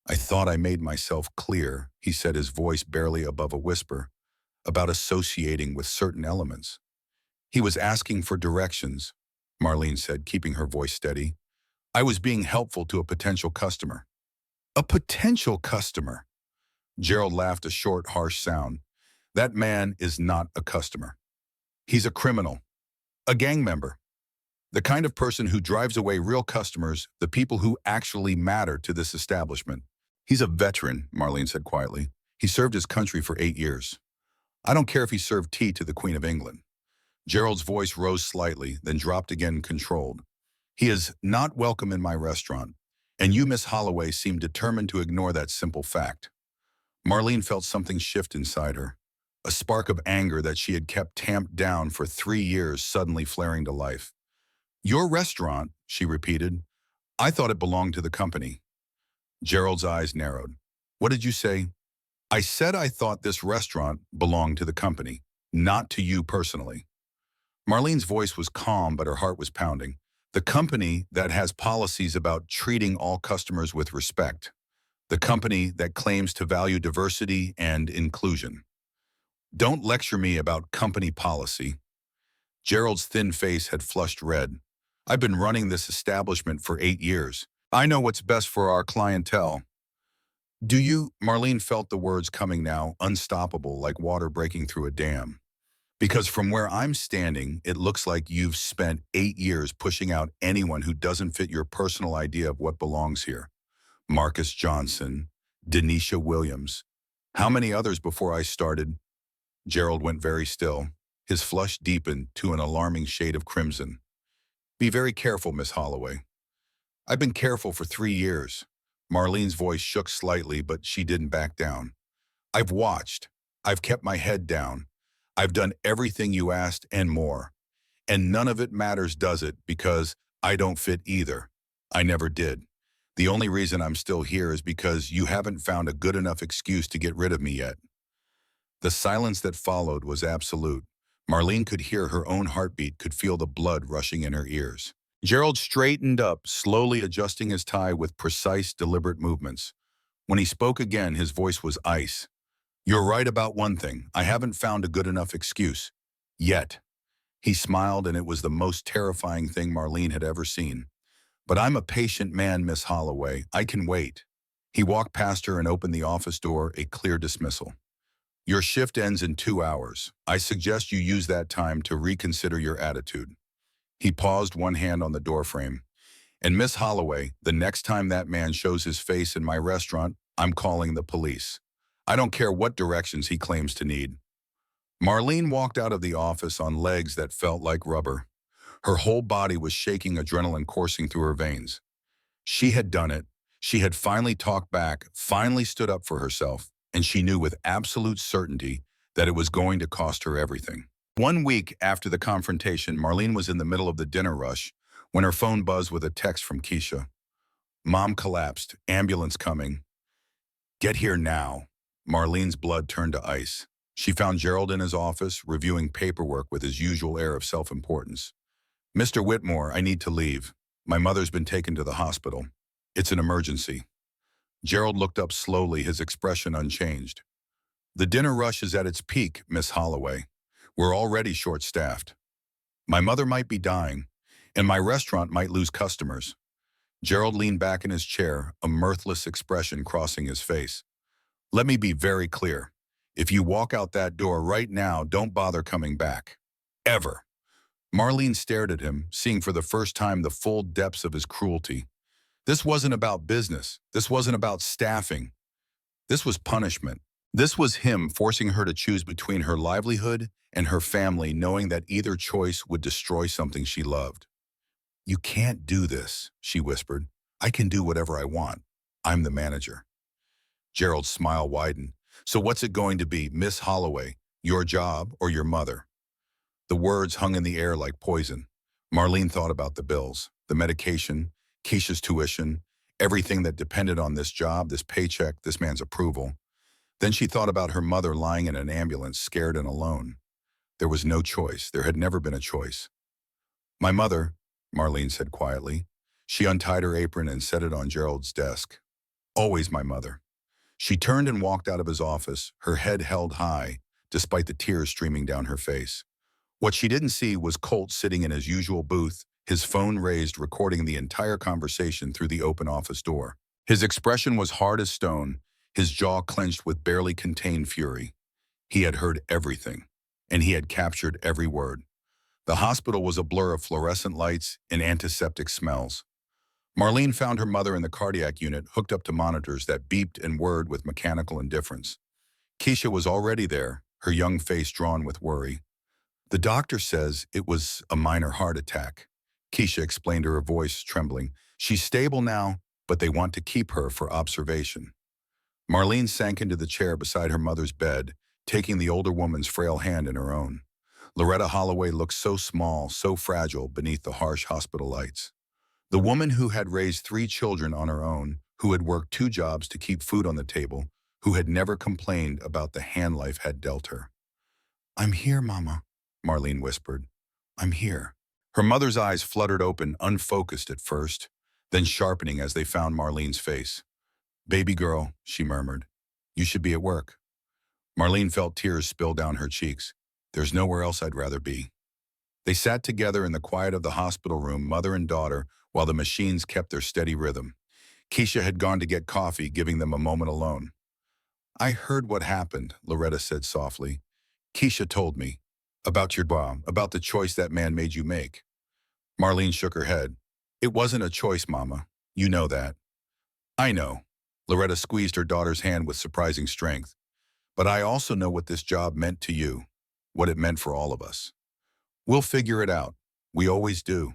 I thought I made myself clear, he said, his voice barely above a whisper, about associating with certain elements. He was asking for directions, Marlene said, keeping her voice steady. I was being helpful to a potential customer. A potential customer? Gerald laughed, a short, harsh sound. That man is not a customer. He's a criminal, a gang member, the kind of person who drives away real customers, the people who actually matter to this establishment. He's a veteran, Marlene said quietly. He served his country for 8 years. I don't care if he served tea to the Queen of England. Gerald's voice rose slightly, then dropped again, controlled. He is not welcome in my restaurant, and you, Miss Holloway, seem determined to ignore that simple fact. Marlene felt something shift inside her, a spark of anger that she had kept tamped down for 3 years suddenly flaring to life. Your restaurant, she repeated. I thought it belonged to the company. Gerald's eyes narrowed. What did you say? I said I thought this restaurant belonged to the company, not to you personally. Marlene's voice was calm, but her heart was pounding. The company that has policies about treating all customers with respect. The company that claims to value diversity and inclusion. Don't lecture me about company policy. Gerald's thin face had flushed red. I've been running this establishment for 8 years. I know what's best for our clientele. Do you? Marlene felt the words coming now, unstoppable, like water breaking through a dam. Because from where I'm standing, it looks like you've spent 8 years pushing out anyone who doesn't fit your personal idea of what belongs here. Marcus Johnson, Denisha Williams. How many others before I started? Gerald went very still. His flush deepened to an alarming shade of crimson. Be very careful, Miss Holloway. I've been careful for 3 years. Marlene's voice shook slightly, but she didn't back down. I've watched. I've kept my head down. I've done everything you asked and more. And none of it matters, does it? Because I don't fit either. I never did. The only reason I'm still here is because you haven't found a good enough excuse to get rid of me yet. The silence that followed was absolute. Marlene could hear her own heartbeat, could feel the blood rushing in her ears. Gerald straightened up, slowly adjusting his tie with precise, deliberate movements. When he spoke again, his voice was ice. You're right about one thing. I haven't found a good enough excuse. Yet. He smiled, and it was the most terrifying thing Marlene had ever seen. But I'm a patient man, Miss Holloway. I can wait. He walked past her and opened the office door, a clear dismissal. Your shift ends in 2 hours. I suggest you use that time to reconsider your attitude. He paused, one hand on the doorframe. And Miss Holloway, the next time that man shows his face in my restaurant, I'm calling the police. I don't care what directions he claims to need. Marlene walked out of the office on legs that felt like rubber. Her whole body was shaking, adrenaline coursing through her veins. She had done it. She had finally talked back, finally stood up for herself, and she knew with absolute certainty that it was going to cost her everything. 1 week after the confrontation, Marlene was in the middle of the dinner rush when her phone buzzed with a text from Keisha. Mom collapsed. Ambulance coming. Get here now. Marlene's blood turned to ice. She found Gerald in his office, reviewing paperwork with his usual air of self-importance. Mr. Whitmore, I need to leave. My mother's been taken to the hospital. It's an emergency. Gerald looked up slowly, his expression unchanged. The dinner rush is at its peak, Miss Holloway. We're already short-staffed. My mother might be dying, and my restaurant might lose customers. Gerald leaned back in his chair, a mirthless expression crossing his face. Let me be very clear. If you walk out that door right now, don't bother coming back. Ever. Marlene stared at him, seeing for the first time the full depths of his cruelty. This wasn't about business. This wasn't about staffing. This was punishment. This was him forcing her to choose between her livelihood and her family, knowing that either choice would destroy something she loved. You can't do this, she whispered. I can do whatever I want. I'm the manager. Gerald's smile widened. So what's it going to be, Miss Holloway? Your job or your mother? The words hung in the air like poison. Marlene thought about the bills, the medication, Keisha's tuition, everything that depended on this job, this paycheck, this man's approval. Then she thought about her mother lying in an ambulance, scared and alone. There was no choice. There had never been a choice. My mother, Marlene said quietly. She untied her apron and set it on Gerald's desk. Always my mother. She turned and walked out of his office, her head held high, despite the tears streaming down her face. What she didn't see was Colt sitting in his usual booth, his phone raised, recording the entire conversation through the open office door. His expression was hard as stone, his jaw clenched with barely contained fury. He had heard everything, and he had captured every word. The hospital was a blur of fluorescent lights and antiseptic smells. Marlene found her mother in the cardiac unit, hooked up to monitors that beeped and whirred with mechanical indifference. Keisha was already there, her young face drawn with worry. The doctor says it was a minor heart attack. Keisha explained, her voice trembling. She's stable now, but they want to keep her for observation. Marlene sank into the chair beside her mother's bed, taking the older woman's frail hand in her own. Loretta Holloway looked so small, so fragile beneath the harsh hospital lights. The woman who had raised 3 children on her own, who had worked 2 jobs to keep food on the table, who had never complained about the hand life had dealt her. I'm here, Mama, Marlene whispered. I'm here. Her mother's eyes fluttered open, unfocused at first, then sharpening as they found Marlene's face. Baby girl, she murmured. You should be at work. Marlene felt tears spill down her cheeks. There's nowhere else I'd rather be. They sat together in the quiet of the hospital room, mother and daughter, while the machines kept their steady rhythm. Keisha had gone to get coffee, giving them a moment alone. I heard what happened, Loretta said softly. Keisha told me. About your mom, about the choice that man made you make. Marlene shook her head. It wasn't a choice, Mama. You know that. I know. Loretta squeezed her daughter's hand with surprising strength. But I also know what this job meant to you, what it meant for all of us. We'll figure it out. We always do.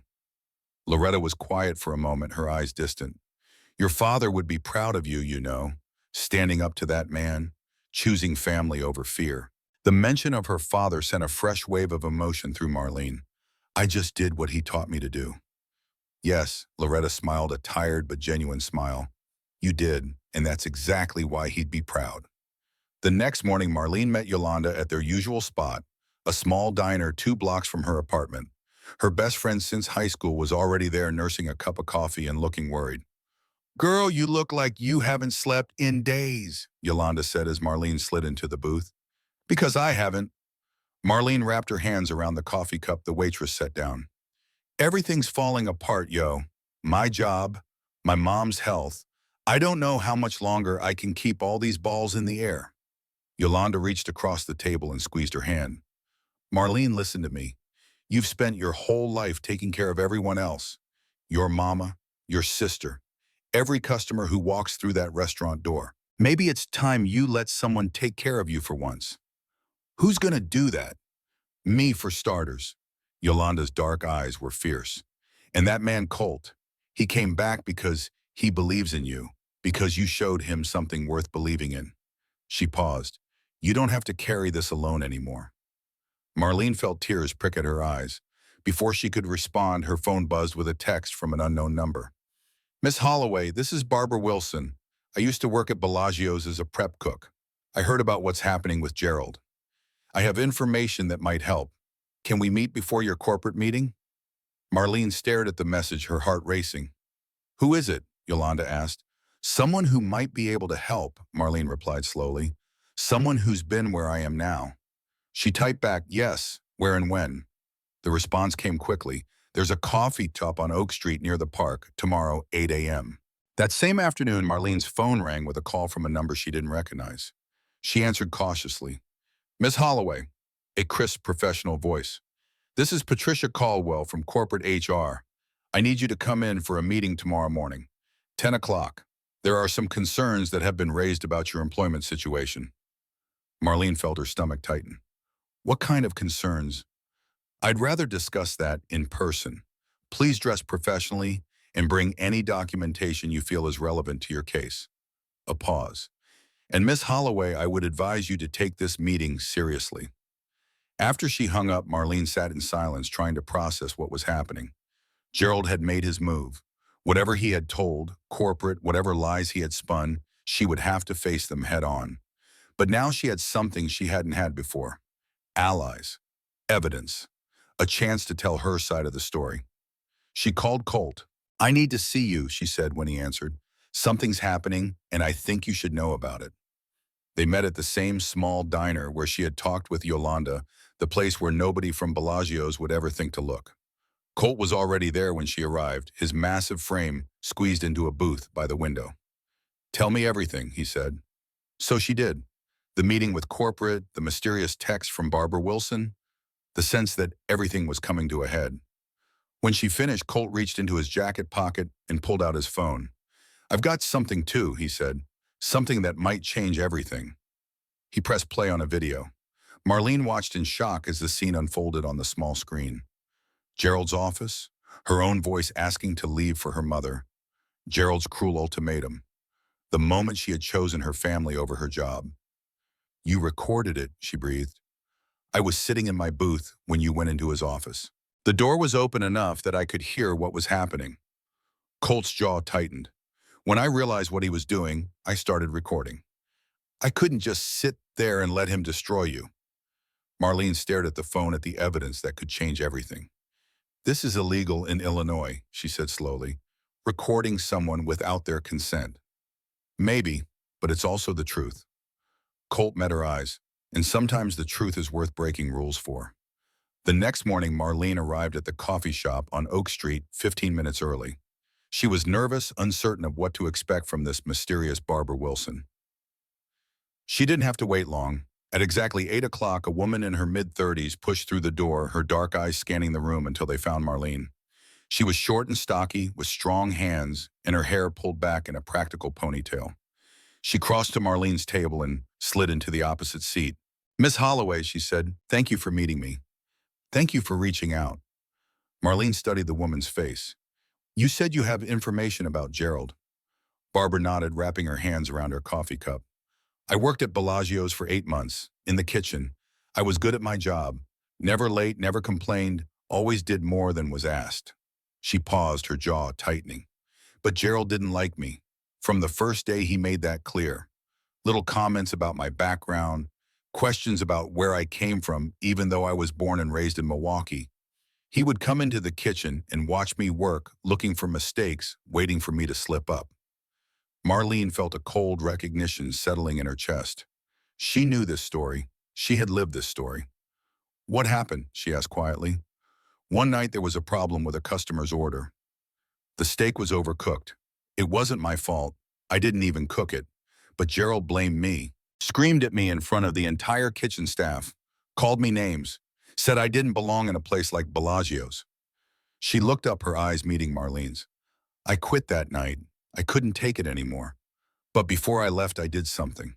Loretta was quiet for a moment, her eyes distant. Your father would be proud of you, you know, standing up to that man, choosing family over fear. The mention of her father sent a fresh wave of emotion through Marlene. I just did what he taught me to do. Yes, Loretta smiled, a tired but genuine smile. You did, and that's exactly why he'd be proud. The next morning, Marlene met Yolanda at their usual spot, a small diner 2 blocks from her apartment. Her best friend since high school was already there, nursing a cup of coffee and looking worried. Girl, you look like you haven't slept in days, Yolanda said as Marlene slid into the booth. Because I haven't. Marlene wrapped her hands around the coffee cup the waitress set down. Everything's falling apart, yo. My job, my mom's health. I don't know how much longer I can keep all these balls in the air. Yolanda reached across the table and squeezed her hand. Marlene, listen to me. You've spent your whole life taking care of everyone else. Your mama, your sister, every customer who walks through that restaurant door. Maybe it's time you let someone take care of you for once. Who's gonna do that? Me, for starters. Yolanda's dark eyes were fierce. And that man, Colt, he came back because he believes in you, because you showed him something worth believing in. She paused. You don't have to carry this alone anymore. Marlene felt tears prick at her eyes. Before she could respond, her phone buzzed with a text from an unknown number. Miss Holloway, this is Barbara Wilson. I used to work at Bellagio's as a prep cook. I heard about what's happening with Gerald. I have information that might help. Can we meet before your corporate meeting? Marlene stared at the message, her heart racing. Who is it? Yolanda asked. Someone who might be able to help, Marlene replied slowly. Someone who's been where I am now. She typed back, yes, where and when. The response came quickly. There's a coffee shop on Oak Street near the park, tomorrow, 8 a.m. That same afternoon, Marlene's phone rang with a call from a number she didn't recognize. She answered cautiously. Miss Holloway, a crisp professional voice. This is Patricia Caldwell from corporate HR. I need you to come in for a meeting tomorrow morning, 10 o'clock. There are some concerns that have been raised about your employment situation. Marlene felt her stomach tighten. What kind of concerns? I'd rather discuss that in person. Please dress professionally and bring any documentation you feel is relevant to your case. A pause. And Miss Holloway, I would advise you to take this meeting seriously. After she hung up, Marlene sat in silence, trying to process what was happening. Gerald had made his move. Whatever he had told, corporate, whatever lies he had spun, she would have to face them head on. But now she had something she hadn't had before. Allies. Evidence. A chance to tell her side of the story. She called Colt. I need to see you, she said when he answered. Something's happening, and I think you should know about it. They met at the same small diner where she had talked with Yolanda, the place where nobody from Bellagio's would ever think to look. Colt was already there when she arrived, his massive frame squeezed into a booth by the window. Tell me everything, he said. So she did. The meeting with corporate, the mysterious text from Barbara Wilson, the sense that everything was coming to a head. When she finished, Colt reached into his jacket pocket and pulled out his phone. I've got something too, he said. Something that might change everything. He pressed play on a video. Marlene watched in shock as the scene unfolded on the small screen. Gerald's office, her own voice asking to leave for her mother. Gerald's cruel ultimatum. The moment she had chosen her family over her job. You recorded it, she breathed. I was sitting in my booth when you went into his office. The door was open enough that I could hear what was happening. Colt's jaw tightened. When I realized what he was doing, I started recording. I couldn't just sit there and let him destroy you. Marlene stared at the phone at the evidence that could change everything. This is illegal in Illinois, she said slowly. Recording someone without their consent. Maybe, but it's also the truth. Colt met her eyes, and sometimes the truth is worth breaking rules for. The next morning, Marlene arrived at the coffee shop on Oak Street 15 minutes early. She was nervous, uncertain of what to expect from this mysterious Barbara Wilson. She didn't have to wait long. At exactly 8 o'clock, a woman in her mid-30s pushed through the door, her dark eyes scanning the room until they found Marlene. She was short and stocky, with strong hands, and her hair pulled back in a practical ponytail. She crossed to Marlene's table and slid into the opposite seat. Miss Holloway, she said, thank you for meeting me. Thank you for reaching out. Marlene studied the woman's face. You said you have information about Gerald. Barbara nodded, wrapping her hands around her coffee cup. I worked at Bellagio's for 8 months, in the kitchen. I was good at my job. Never late, never complained, always did more than was asked. She paused, her jaw tightening. But Gerald didn't like me. From the first day, he made that clear. Little comments about my background, questions about where I came from, even though I was born and raised in Milwaukee. He would come into the kitchen and watch me work, looking for mistakes, waiting for me to slip up. Marlene felt a cold recognition settling in her chest. She knew this story. She had lived this story. What happened? She asked quietly. One night there was a problem with a customer's order. The steak was overcooked. It wasn't my fault. I didn't even cook it. But Gerald blamed me, screamed at me in front of the entire kitchen staff, called me names, said I didn't belong in a place like Bellagio's. She looked up, her eyes meeting Marlene's. I quit that night. I couldn't take it anymore. But before I left, I did something.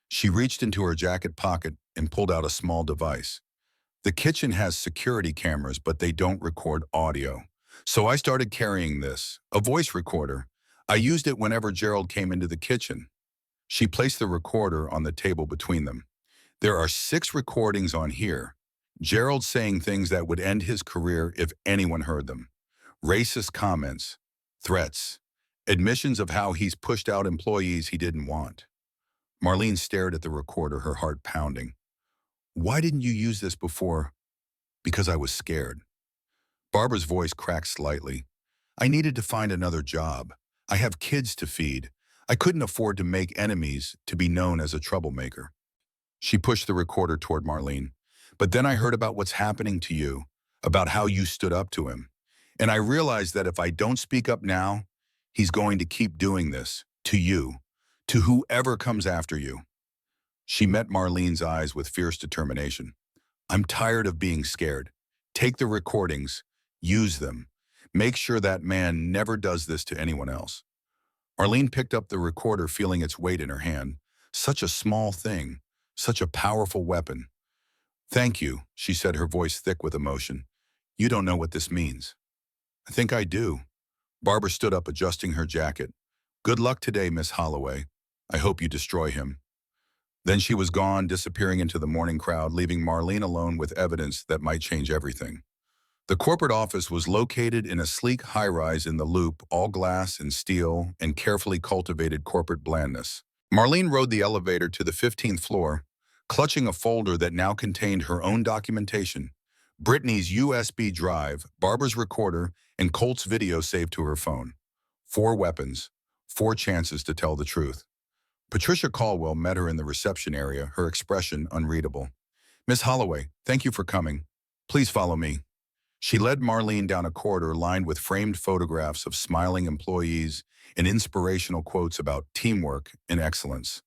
She reached into her jacket pocket and pulled out a small device. The kitchen has security cameras, but they don't record audio. So I started carrying this, a voice recorder. I used it whenever Gerald came into the kitchen. She placed the recorder on the table between them. There are 6 recordings on here. Gerald saying things that would end his career if anyone heard them. Racist comments, threats, admissions of how he's pushed out employees he didn't want. Marlene stared at the recorder, her heart pounding. Why didn't you use this before? Because I was scared. Barbara's voice cracked slightly. I needed to find another job. I have kids to feed. I couldn't afford to make enemies to be known as a troublemaker. She pushed the recorder toward Marlene. But then I heard about what's happening to you, about how you stood up to him. And I realized that if I don't speak up now, he's going to keep doing this, to you, to whoever comes after you. She met Marlene's eyes with fierce determination. I'm tired of being scared. Take the recordings, use them. Make sure that man never does this to anyone else. Marlene picked up the recorder, feeling its weight in her hand. Such a small thing, such a powerful weapon. Thank you, she said, her voice thick with emotion. You don't know what this means. I think I do. Barbara stood up, adjusting her jacket. Good luck today, Miss Holloway. I hope you destroy him. Then she was gone, disappearing into the morning crowd, leaving Marlene alone with evidence that might change everything. The corporate office was located in a sleek high-rise in the Loop, all glass and steel and carefully cultivated corporate blandness. Marlene rode the elevator to the 15th floor, clutching a folder that now contained her own documentation, Brittany's USB drive, Barbara's recorder, and Colt's video saved to her phone. 4 weapons, 4 chances to tell the truth. Patricia Caldwell met her in the reception area, her expression unreadable. Miss Holloway, thank you for coming. Please follow me. She led Marlene down a corridor lined with framed photographs of smiling employees and inspirational quotes about teamwork and excellence.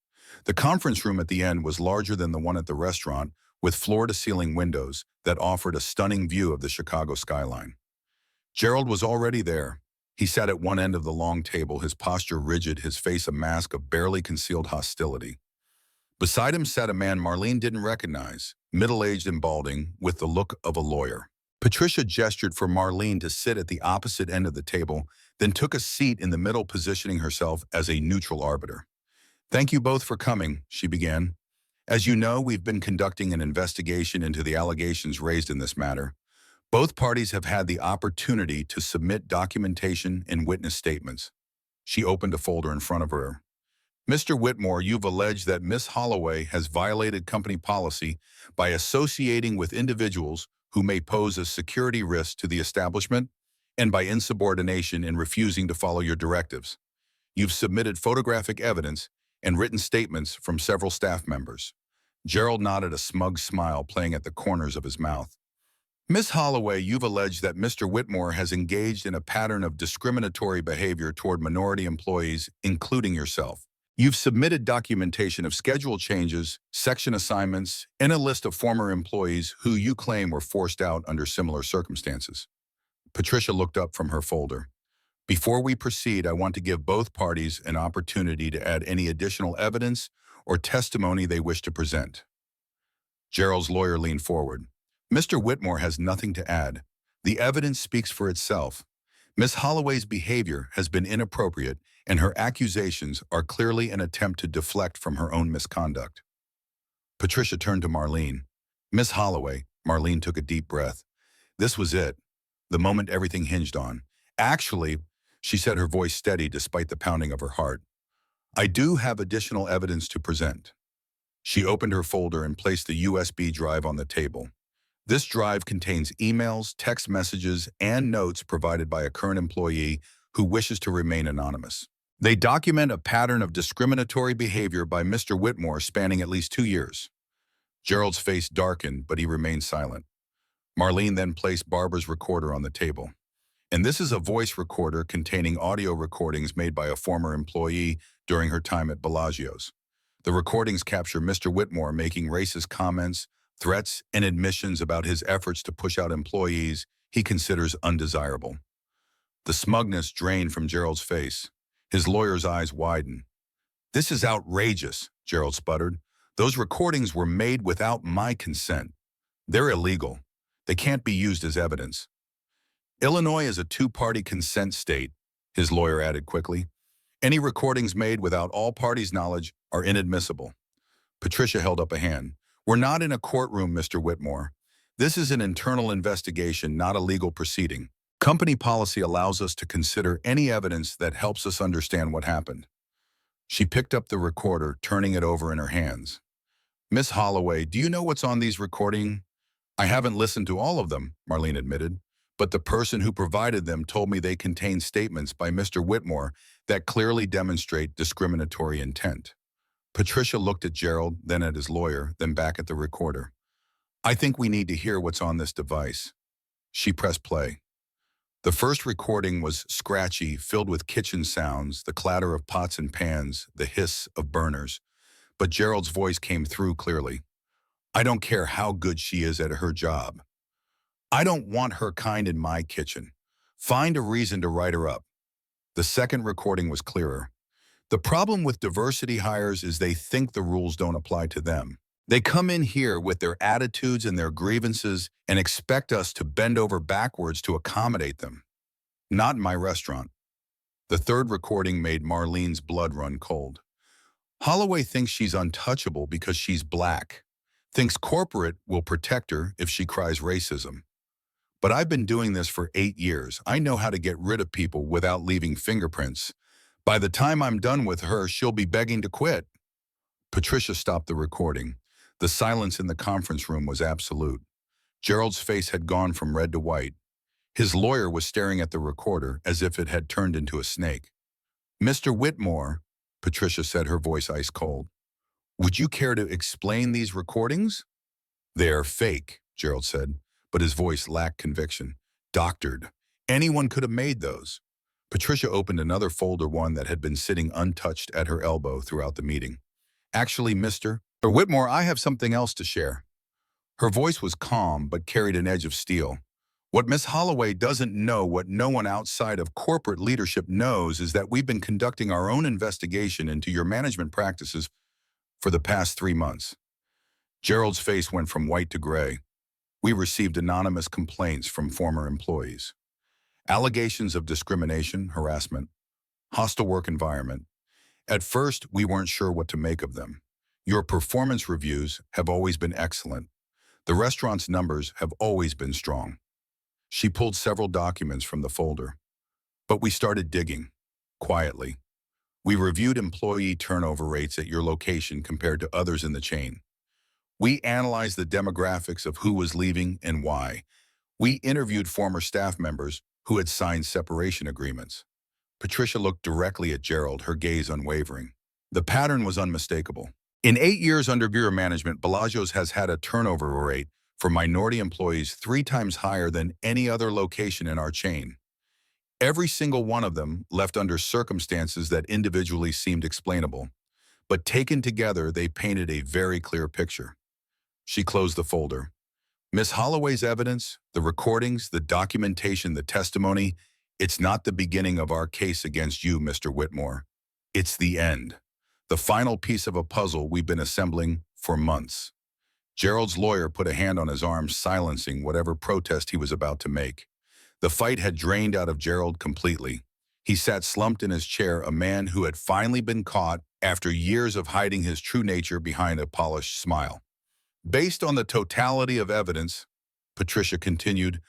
The conference room at the end was larger than the one at the restaurant, with floor-to-ceiling windows that offered a stunning view of the Chicago skyline. Gerald was already there. He sat at one end of the long table, his posture rigid, his face a mask of barely concealed hostility. Beside him sat a man Marlene didn't recognize, middle-aged and balding, with the look of a lawyer. Patricia gestured for Marlene to sit at the opposite end of the table, then took a seat in the middle, positioning herself as a neutral arbiter. Thank you both for coming, she began. As you know, we've been conducting an investigation into the allegations raised in this matter. Both parties have had the opportunity to submit documentation and witness statements. She opened a folder in front of her. Mr. Whitmore, you've alleged that Miss Holloway has violated company policy by associating with individuals who may pose a security risk to the establishment and by insubordination in refusing to follow your directives. You've submitted photographic evidence and written statements from several staff members. Gerald nodded, a smug smile playing at the corners of his mouth. Miss Holloway, you've alleged that Mr. Whitmore has engaged in a pattern of discriminatory behavior toward minority employees, including yourself. You've submitted documentation of schedule changes, section assignments, and a list of former employees who you claim were forced out under similar circumstances. Patricia looked up from her folder. Before we proceed, I want to give both parties an opportunity to add any additional evidence or testimony they wish to present. Gerald's lawyer leaned forward. Mr. Whitmore has nothing to add. The evidence speaks for itself. Miss Holloway's behavior has been inappropriate, and her accusations are clearly an attempt to deflect from her own misconduct. Patricia turned to Marlene. Miss Holloway, Marlene took a deep breath. This was it, the moment everything hinged on. Actually, she said, her voice steady despite the pounding of her heart, I do have additional evidence to present. She opened her folder and placed the USB drive on the table. This drive contains emails, text messages, and notes provided by a current employee who wishes to remain anonymous. They document a pattern of discriminatory behavior by Mr. Whitmore spanning at least 2 years. Gerald's face darkened, but he remained silent. Marlene then placed Barbara's recorder on the table. And this is a voice recorder containing audio recordings made by a former employee during her time at Bellagio's. The recordings capture Mr. Whitmore making racist comments, threats, and admissions about his efforts to push out employees he considers undesirable. The smugness drained from Gerald's face. His lawyer's eyes widened. "This is outrageous," Gerald sputtered. "Those recordings were made without my consent. They're illegal. They can't be used as evidence." "Illinois is a two-party consent state," his lawyer added quickly. "Any recordings made without all parties' knowledge are inadmissible." Patricia held up a hand. "We're not in a courtroom, Mr. Whitmore. This is an internal investigation, not a legal proceeding. Company policy allows us to consider any evidence that helps us understand what happened." She picked up the recorder, turning it over in her hands. "Miss Holloway, do you know what's on these recordings?" "I haven't listened to all of them," Marlene admitted, "but the person who provided them told me they contain statements by Mr. Whitmore that clearly demonstrate discriminatory intent." Patricia looked at Gerald, then at his lawyer, then back at the recorder. "I think we need to hear what's on this device." She pressed play. The first recording was scratchy, filled with kitchen sounds, the clatter of pots and pans, the hiss of burners. But Gerald's voice came through clearly. "I don't care how good she is at her job. I don't want her kind in my kitchen. Find a reason to write her up." The second recording was clearer. "The problem with diversity hires is they think the rules don't apply to them. They come in here with their attitudes and their grievances and expect us to bend over backwards to accommodate them. Not in my restaurant." The third recording made Marlene's blood run cold. "Holloway thinks she's untouchable because she's black. Thinks corporate will protect her if she cries racism. But I've been doing this for 8 years. I know how to get rid of people without leaving fingerprints. By the time I'm done with her, she'll be begging to quit." Patricia stopped the recording. The silence in the conference room was absolute. Gerald's face had gone from red to white. His lawyer was staring at the recorder as if it had turned into a snake. "Mr. Whitmore," Patricia said, her voice ice cold, "would you care to explain these recordings?" "They are fake," Gerald said, but his voice lacked conviction. "Doctored. Anyone could have made those." Patricia opened another folder, one that had been sitting untouched at her elbow throughout the meeting. "Actually, Mr. Whitmore, I have something else to share." Her voice was calm but carried an edge of steel. "What Miss Holloway doesn't know, what no one outside of corporate leadership knows, is that we've been conducting our own investigation into your management practices for the past 3 months." Gerald's face went from white to gray. "We received anonymous complaints from former employees. Allegations of discrimination, harassment, hostile work environment. At first, we weren't sure what to make of them. Your performance reviews have always been excellent. The restaurant's numbers have always been strong." She pulled several documents from the folder. "But we started digging, quietly. We reviewed employee turnover rates at your location compared to others in the chain. We analyzed the demographics of who was leaving and why. We interviewed former staff members who had signed separation agreements." Patricia looked directly at Gerald, her gaze unwavering. The pattern was unmistakable. "In 8 years under your management, Bellagio's has had a turnover rate for minority employees 3 times higher than any other location in our chain. Every single one of them left under circumstances that individually seemed explainable, but taken together they painted a very clear picture." She closed the folder. "Miss Holloway's evidence, the recordings, the documentation, the testimony, it's not the beginning of our case against you, Mr. Whitmore. It's the end. The final piece of a puzzle we've been assembling for months." Gerald's lawyer put a hand on his arm, silencing whatever protest he was about to make. The fight had drained out of Gerald completely. He sat slumped in his chair, a man who had finally been caught after years of hiding his true nature behind a polished smile. "Based on the totality of evidence," Patricia continued,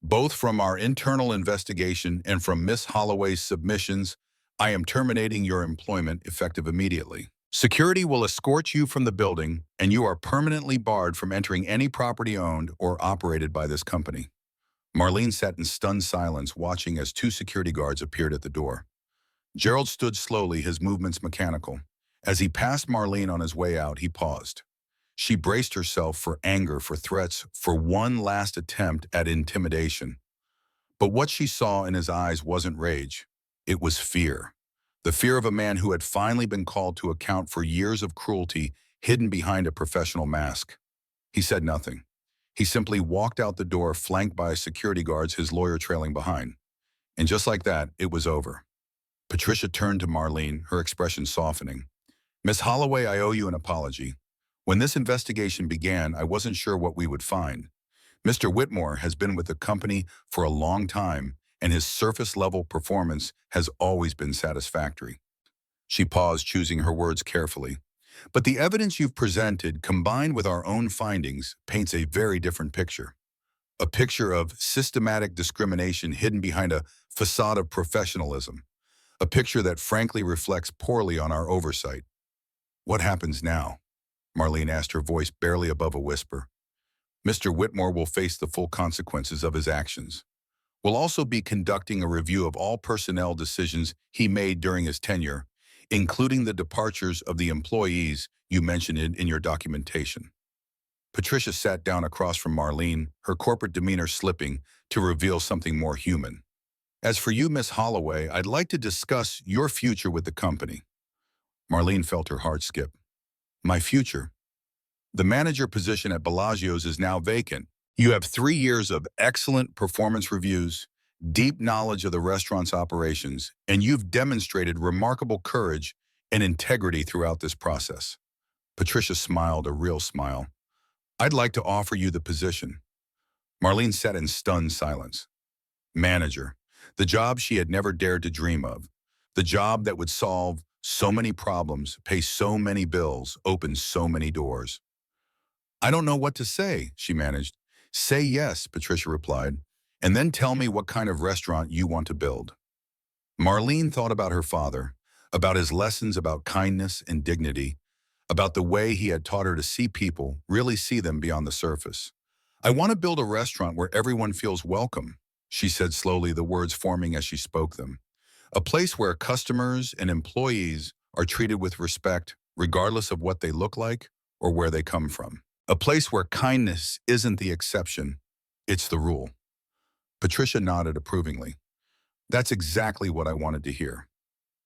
"both from our internal investigation and from Miss Holloway's submissions, I am terminating your employment effective immediately. Security will escort you from the building, and you are permanently barred from entering any property owned or operated by this company." Marlene sat in stunned silence, watching as 2 security guards appeared at the door. Gerald stood slowly, his movements mechanical. As he passed Marlene on his way out, he paused. She braced herself for anger, for threats, for one last attempt at intimidation. But what she saw in his eyes wasn't rage. It was fear. The fear of a man who had finally been called to account for years of cruelty hidden behind a professional mask. He said nothing. He simply walked out the door, flanked by security guards, his lawyer trailing behind. And just like that, it was over. Patricia turned to Marlene, her expression softening. "Miss Holloway, I owe you an apology. When this investigation began, I wasn't sure what we would find. Mr. Whitmore has been with the company for a long time, and his surface-level performance has always been satisfactory." She paused, choosing her words carefully. "But the evidence you've presented, combined with our own findings, paints a very different picture. A picture of systematic discrimination hidden behind a facade of professionalism. A picture that frankly reflects poorly on our oversight." "What happens now?" Marlene asked, her voice barely above a whisper. "Mr. Whitmore will face the full consequences of his actions. We'll also be conducting a review of all personnel decisions he made during his tenure, including the departures of the employees you mentioned in your documentation." Patricia sat down across from Marlene, her corporate demeanor slipping to reveal something more human. "As for you, Miss Holloway, I'd like to discuss your future with the company." Marlene felt her heart skip. "My future? The manager position at Bellagio's is now vacant. You have 3 years of excellent performance reviews, deep knowledge of the restaurant's operations, and you've demonstrated remarkable courage and integrity throughout this process." Patricia smiled, a real smile. "I'd like to offer you the position." Marlene sat in stunned silence. Manager. The job she had never dared to dream of. The job that would solve so many problems, pay so many bills, open so many doors. "I don't know what to say," she managed. "Say yes," Patricia replied, "and then tell me what kind of restaurant you want to build." Marlene thought about her father, about his lessons about kindness and dignity, about the way he had taught her to see people, really see them beyond the surface. "I want to build a restaurant where everyone feels welcome," she said slowly, the words forming as she spoke them. "A place where customers and employees are treated with respect, regardless of what they look like or where they come from. A place where kindness isn't the exception, it's the rule." Patricia nodded approvingly. "That's exactly what I wanted to hear."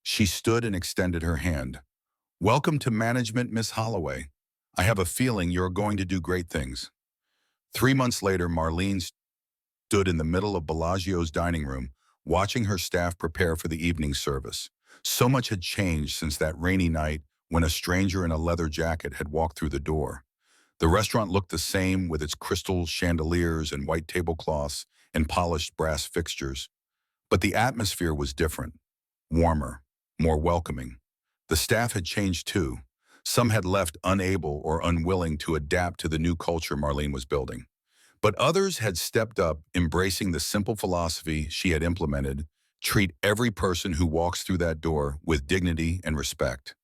She stood and extended her hand. "Welcome to management, Miss Holloway. I have a feeling you're going to do great things." 3 months later, Marlene stood in the middle of Bellagio's dining room, watching her staff prepare for the evening service. So much had changed since that rainy night when a stranger in a leather jacket had walked through the door. The restaurant looked the same, with its crystal chandeliers and white tablecloths and polished brass fixtures. But the atmosphere was different, warmer, more welcoming. The staff had changed too. Some had left unable or unwilling to adapt to the new culture Marlene was building. But others had stepped up, embracing the simple philosophy she had implemented: treat every person who walks through that door with dignity and respect.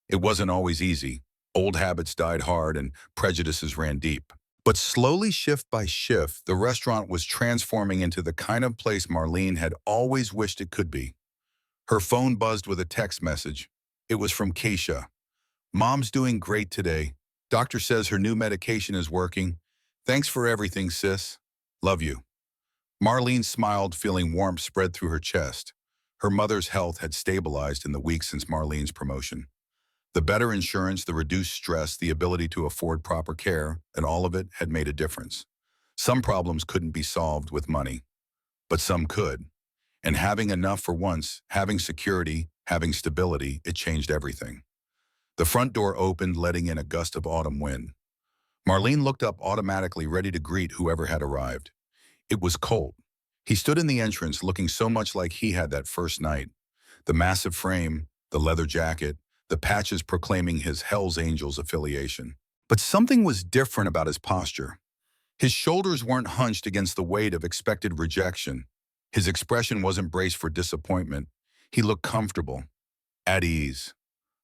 It wasn't always easy. Old habits died hard and prejudices ran deep. But slowly, shift by shift, the restaurant was transforming into the kind of place Marlene had always wished it could be. Her phone buzzed with a text message. It was from Keisha. "Mom's doing great today. Doctor says her new medication is working. Thanks for everything, sis. Love you." Marlene smiled, feeling warmth spread through her chest. Her mother's health had stabilized in the weeks since Marlene's promotion. The better insurance, the reduced stress, the ability to afford proper care, and all of it had made a difference. Some problems couldn't be solved with money, but some could. And having enough for once, having security, having stability, it changed everything. The front door opened, letting in a gust of autumn wind. Marlene looked up automatically, ready to greet whoever had arrived. It was Colt. He stood in the entrance, looking so much like he had that first night. The massive frame, the leather jacket, the patches proclaiming his Hells Angels affiliation. But something was different about his posture. His shoulders weren't hunched against the weight of expected rejection. His expression wasn't braced for disappointment. He looked comfortable, at ease,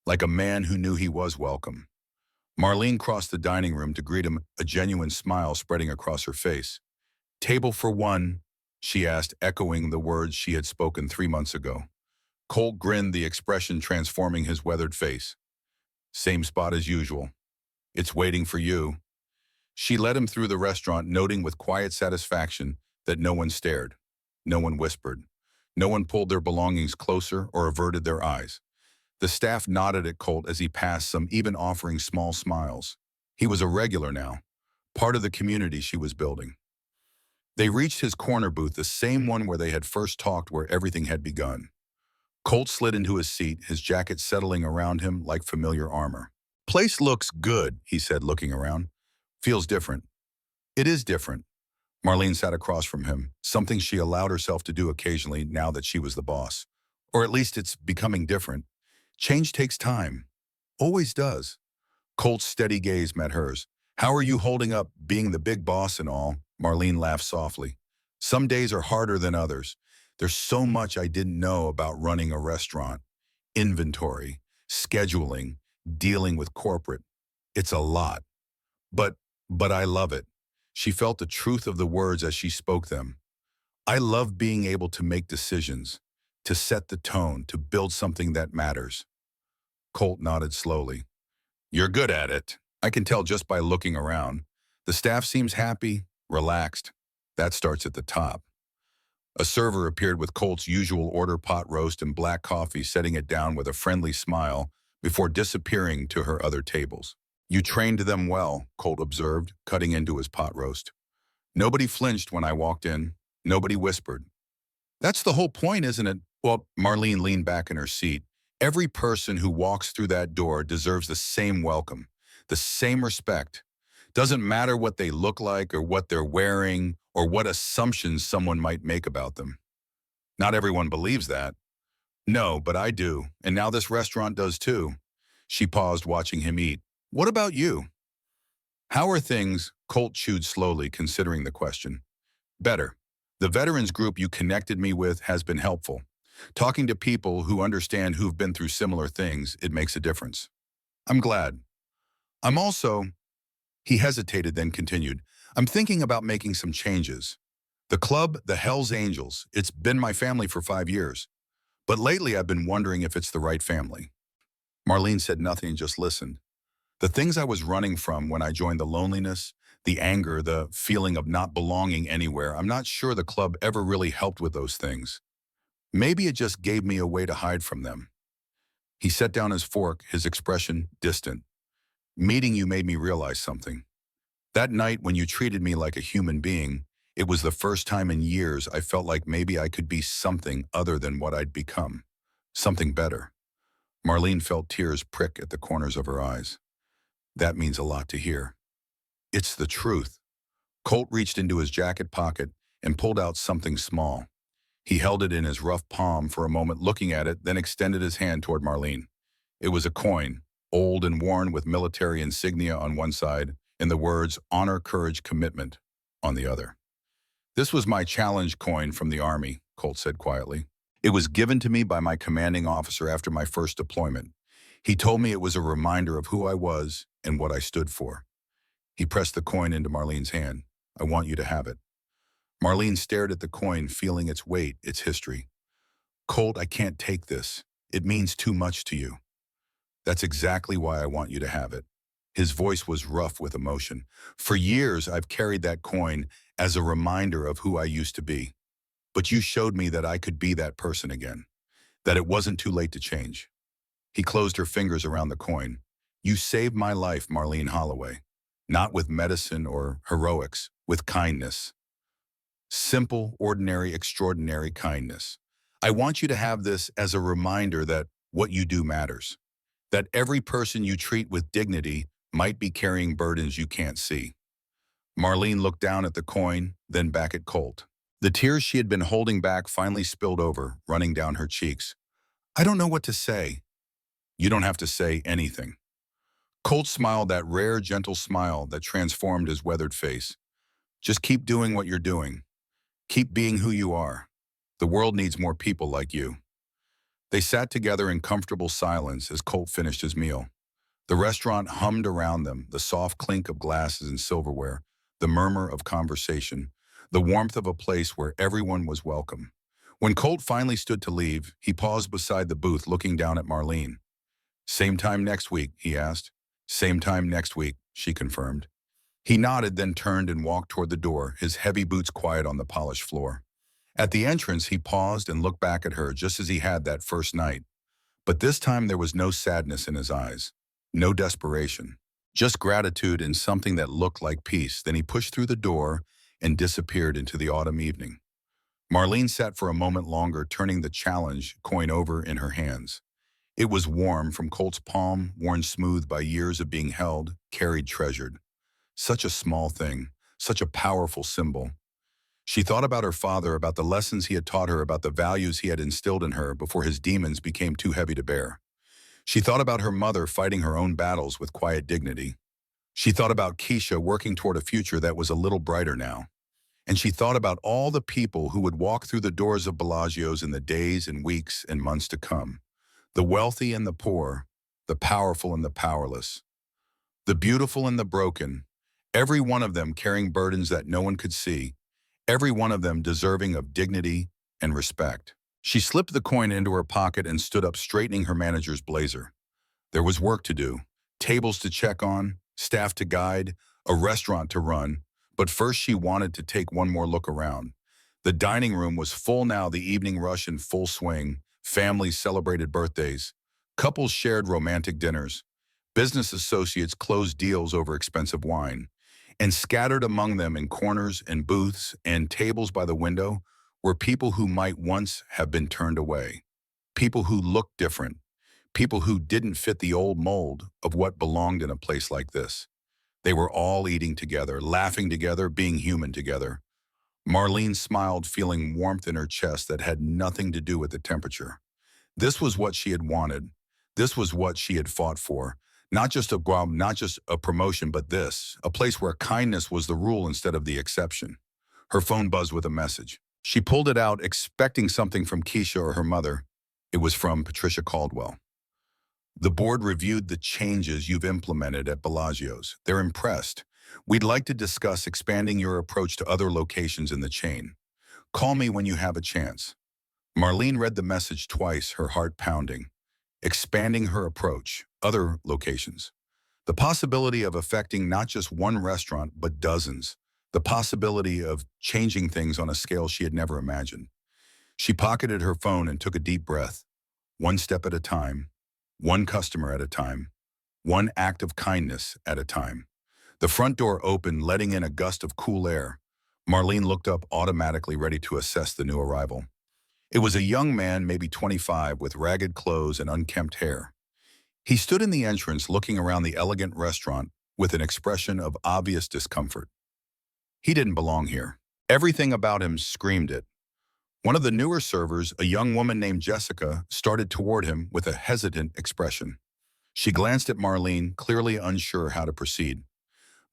like a man who knew he was welcome. Marlene crossed the dining room to greet him, a genuine smile spreading across her face. "Table for one?" she asked, echoing the words she had spoken 3 months ago. Colt grinned, the expression transforming his weathered face. "Same spot as usual. It's waiting for you." She led him through the restaurant, noting with quiet satisfaction that no one stared. No one whispered. No one pulled their belongings closer or averted their eyes. The staff nodded at Colt as he passed some, even offering small smiles. He was a regular now, part of the community she was building. They reached his corner booth, the same one where they had first talked, where everything had begun. Colt slid into his seat, his jacket settling around him like familiar armor. "Place looks good," he said, looking around. "Feels different." "It is different." Marlene sat across from him, something she allowed herself to do occasionally now that she was the boss. Or at least it's becoming different. Change takes time. Always does. Colt's steady gaze met hers. "How are you holding up, being the big boss and all?" Marlene laughed softly. "Some days are harder than others. There's so much I didn't know about running a restaurant. Inventory, scheduling, dealing with corporate. It's a lot. But, but I love it." She felt the truth of the words as she spoke them. "I love being able to make decisions, to set the tone, to build something that matters." Colt nodded slowly. "You're good at it. I can tell just by looking around. The staff seems happy, relaxed. That starts at the top." A server appeared with Colt's usual order, pot roast and black coffee, setting it down with a friendly smile before disappearing to her other tables. "You trained them well," Colt observed, cutting into his pot roast. "Nobody flinched when I walked in. Nobody whispered." "That's the whole point, isn't it?" Well, Marlene leaned back in her seat. "Every person who walks through that door deserves the same welcome, the same respect. Doesn't matter what they look like or what they're wearing or what assumptions someone might make about them." "Not everyone believes that." "No, but I do, and now this restaurant does too." She paused, watching him eat. "What about you?" "How are things?" Colt chewed slowly, considering the question. "Better. The veterans group you connected me with has been helpful. Talking to people who understand, who've been through similar things, it makes a difference." "I'm glad. I'm also—" He hesitated, then continued, "I'm thinking about making some changes. The club, the Hells Angels, it's been my family for 5 years. But lately I've been wondering if it's the right family." Marlene said nothing and just listened. The things I was running from when I joined, the loneliness, the anger, the feeling of not belonging anywhere, I'm not sure the club ever really helped with those things. Maybe it just gave me a way to hide from them. He set down his fork, his expression distant. "Meeting you made me realize something. That night when you treated me like a human being, it was the first time in years I felt like maybe I could be something other than what I'd become. Something better." Marlene felt tears prick at the corners of her eyes. "That means a lot to hear." "It's the truth." Colt reached into his jacket pocket and pulled out something small. He held it in his rough palm for a moment, looking at it, then extended his hand toward Marlene. It was a coin, old and worn, with military insignia on one side and the words "Honor, Courage, Commitment" on the other. "This was my challenge coin from the Army," Colt said quietly. "It was given to me by my commanding officer after my first deployment. He told me it was a reminder of who I was and what I stood for." He pressed the coin into Marlene's hand. "I want you to have it." Marlene stared at the coin, feeling its weight, its history. "Colt, I can't take this. It means too much to you." "That's exactly why I want you to have it." His voice was rough with emotion. "For years, I've carried that coin as a reminder of who I used to be. But you showed me that I could be that person again, that it wasn't too late to change." He closed her fingers around the coin. "You saved my life, Marlene Holloway. Not with medicine or heroics, with kindness. Simple, ordinary, extraordinary kindness. I want you to have this as a reminder that what you do matters. That every person you treat with dignity might be carrying burdens you can't see." Marlene looked down at the coin, then back at Colt. The tears she had been holding back finally spilled over, running down her cheeks. "I don't know what to say." "You don't have to say anything." Colt smiled, that rare, gentle smile that transformed his weathered face. "Just keep doing what you're doing. Keep being who you are. The world needs more people like you." They sat together in comfortable silence as Colt finished his meal. The restaurant hummed around them, the soft clink of glasses and silverware, the murmur of conversation, the warmth of a place where everyone was welcome. When Colt finally stood to leave, he paused beside the booth, looking down at Marlene. "Same time next week?" he asked. "Same time next week," she confirmed. He nodded, then turned and walked toward the door, his heavy boots quiet on the polished floor. At the entrance, he paused and looked back at her just as he had that first night. But this time there was no sadness in his eyes, no desperation, just gratitude and something that looked like peace. Then he pushed through the door and disappeared into the autumn evening. Marlene sat for a moment longer, turning the challenge coin over in her hands. It was warm from Colt's palm, worn smooth by years of being held, carried, treasured. Such a small thing, such a powerful symbol. She thought about her father, about the lessons he had taught her, about the values he had instilled in her before his demons became too heavy to bear. She thought about her mother fighting her own battles with quiet dignity. She thought about Keisha working toward a future that was a little brighter now. And she thought about all the people who would walk through the doors of Bellagio's in the days and weeks and months to come. The wealthy and the poor, the powerful and the powerless, the beautiful and the broken, every one of them carrying burdens that no one could see, every one of them deserving of dignity and respect. She slipped the coin into her pocket and stood up, straightening her manager's blazer. There was work to do, tables to check on, staff to guide, a restaurant to run, but first she wanted to take one more look around. The dining room was full now, the evening rush in full swing. Families celebrated birthdays. Couples shared romantic dinners. Business associates closed deals over expensive wine. And scattered among them in corners and booths and tables by the window were people who might once have been turned away. People who looked different. People who didn't fit the old mold of what belonged in a place like this. They were all eating together, laughing together, being human together. Marlene smiled, feeling warmth in her chest that had nothing to do with the temperature. This was what she had wanted. This was what she had fought for. Not just a promotion, but this, a place where kindness was the rule instead of the exception. Her phone buzzed with a message. She pulled it out, expecting something from Keisha or her mother. It was from Patricia Caldwell. The board reviewed the changes you've implemented at Bellagio's. They're impressed. We'd like to discuss expanding your approach to other locations in the chain. Call me when you have a chance. Marlene read the message twice, her heart pounding. Expanding her approach, other locations. The possibility of affecting not just one restaurant, but dozens. The possibility of changing things on a scale she had never imagined. She pocketed her phone and took a deep breath. One step at a time, one customer at a time, one act of kindness at a time. The front door opened, letting in a gust of cool air. Marlene looked up, automatically ready to assess the new arrival. It was a young man, maybe 25, with ragged clothes and unkempt hair. He stood in the entrance, looking around the elegant restaurant with an expression of obvious discomfort. He didn't belong here. Everything about him screamed it. One of the newer servers, a young woman named Jessica, started toward him with a hesitant expression. She glanced at Marlene, clearly unsure how to proceed.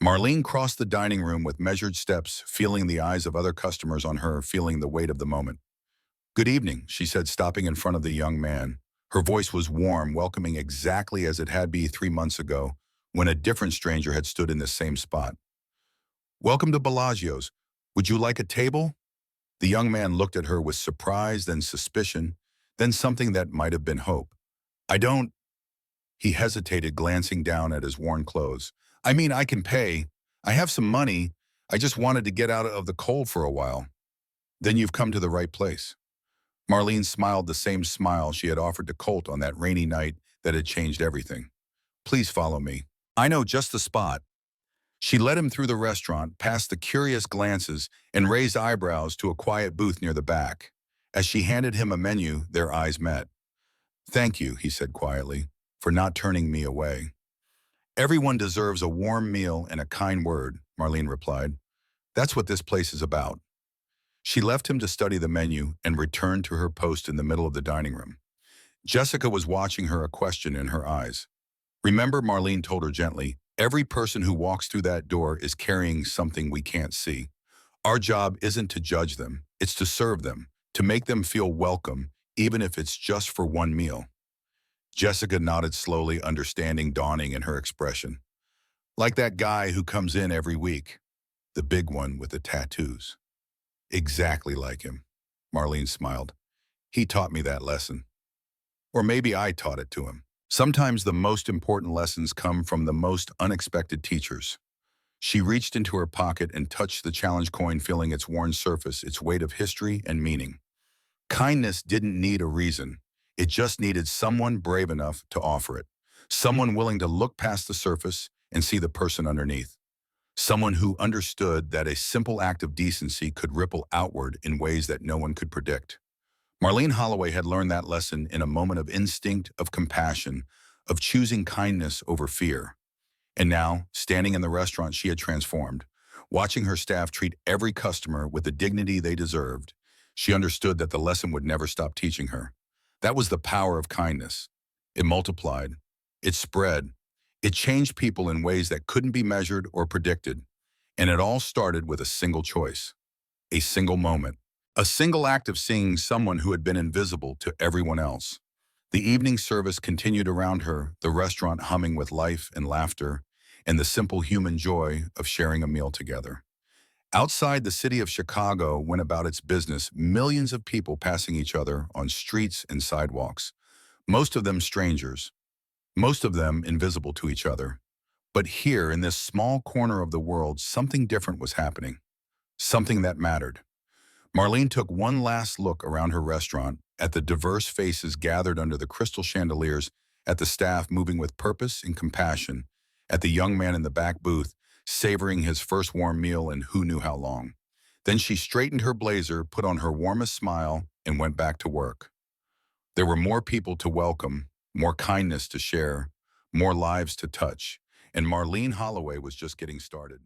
Marlene crossed the dining room with measured steps, feeling the eyes of other customers on her, feeling the weight of the moment. "Good evening," she said, stopping in front of the young man. Her voice was warm, welcoming, exactly as it had been 3 months ago, when a different stranger had stood in the same spot. "Welcome to Bellagio's. Would you like a table?" The young man looked at her with surprise, then suspicion, then something that might have been hope. "I don't—" He hesitated, glancing down at his worn clothes. "I mean, I can pay. I have some money. I just wanted to get out of the cold for a while." "Then you've come to the right place." Marlene smiled, the same smile she had offered to Colt on that rainy night that had changed everything. "Please follow me. I know just the spot." She led him through the restaurant, past the curious glances and raised eyebrows, to a quiet booth near the back. As she handed him a menu, their eyes met. "Thank you," he said quietly, "for not turning me away." "Everyone deserves a warm meal and a kind word," Marlene replied. "That's what this place is about." She left him to study the menu and returned to her post in the middle of the dining room. Jessica was watching her, a question in her eyes. "Remember," Marlene told her gently, "every person who walks through that door is carrying something we can't see. Our job isn't to judge them, it's to serve them, to make them feel welcome, even if it's just for one meal." Jessica nodded slowly, understanding dawning in her expression. "Like that guy who comes in every week, the big one with the tattoos." "Exactly like him," Marlene smiled. "He taught me that lesson. Or maybe I taught it to him. Sometimes the most important lessons come from the most unexpected teachers." She reached into her pocket and touched the challenge coin, feeling its worn surface, its weight of history and meaning. Kindness didn't need a reason. It just needed someone brave enough to offer it. Someone willing to look past the surface and see the person underneath. Someone who understood that a simple act of decency could ripple outward in ways that no one could predict. Marlene Holloway had learned that lesson in a moment of instinct, of compassion, of choosing kindness over fear. And now, standing in the restaurant she had transformed, watching her staff treat every customer with the dignity they deserved, she understood that the lesson would never stop teaching her. That was the power of kindness. It multiplied. It spread. It changed people in ways that couldn't be measured or predicted. And it all started with a single choice, a single moment, a single act of seeing someone who had been invisible to everyone else. The evening service continued around her, the restaurant humming with life and laughter, and the simple human joy of sharing a meal together. Outside, the city of Chicago went about its business, millions of people passing each other on streets and sidewalks, most of them strangers, most of them invisible to each other. But here, in this small corner of the world, something different was happening, something that mattered. Marlene took one last look around her restaurant, at the diverse faces gathered under the crystal chandeliers, at the staff moving with purpose and compassion, at the young man in the back booth, savoring his first warm meal in who knew how long. Then she straightened her blazer, put on her warmest smile, and went back to work. There were more people to welcome, more kindness to share, more lives to touch, and Marlene Holloway was just getting started.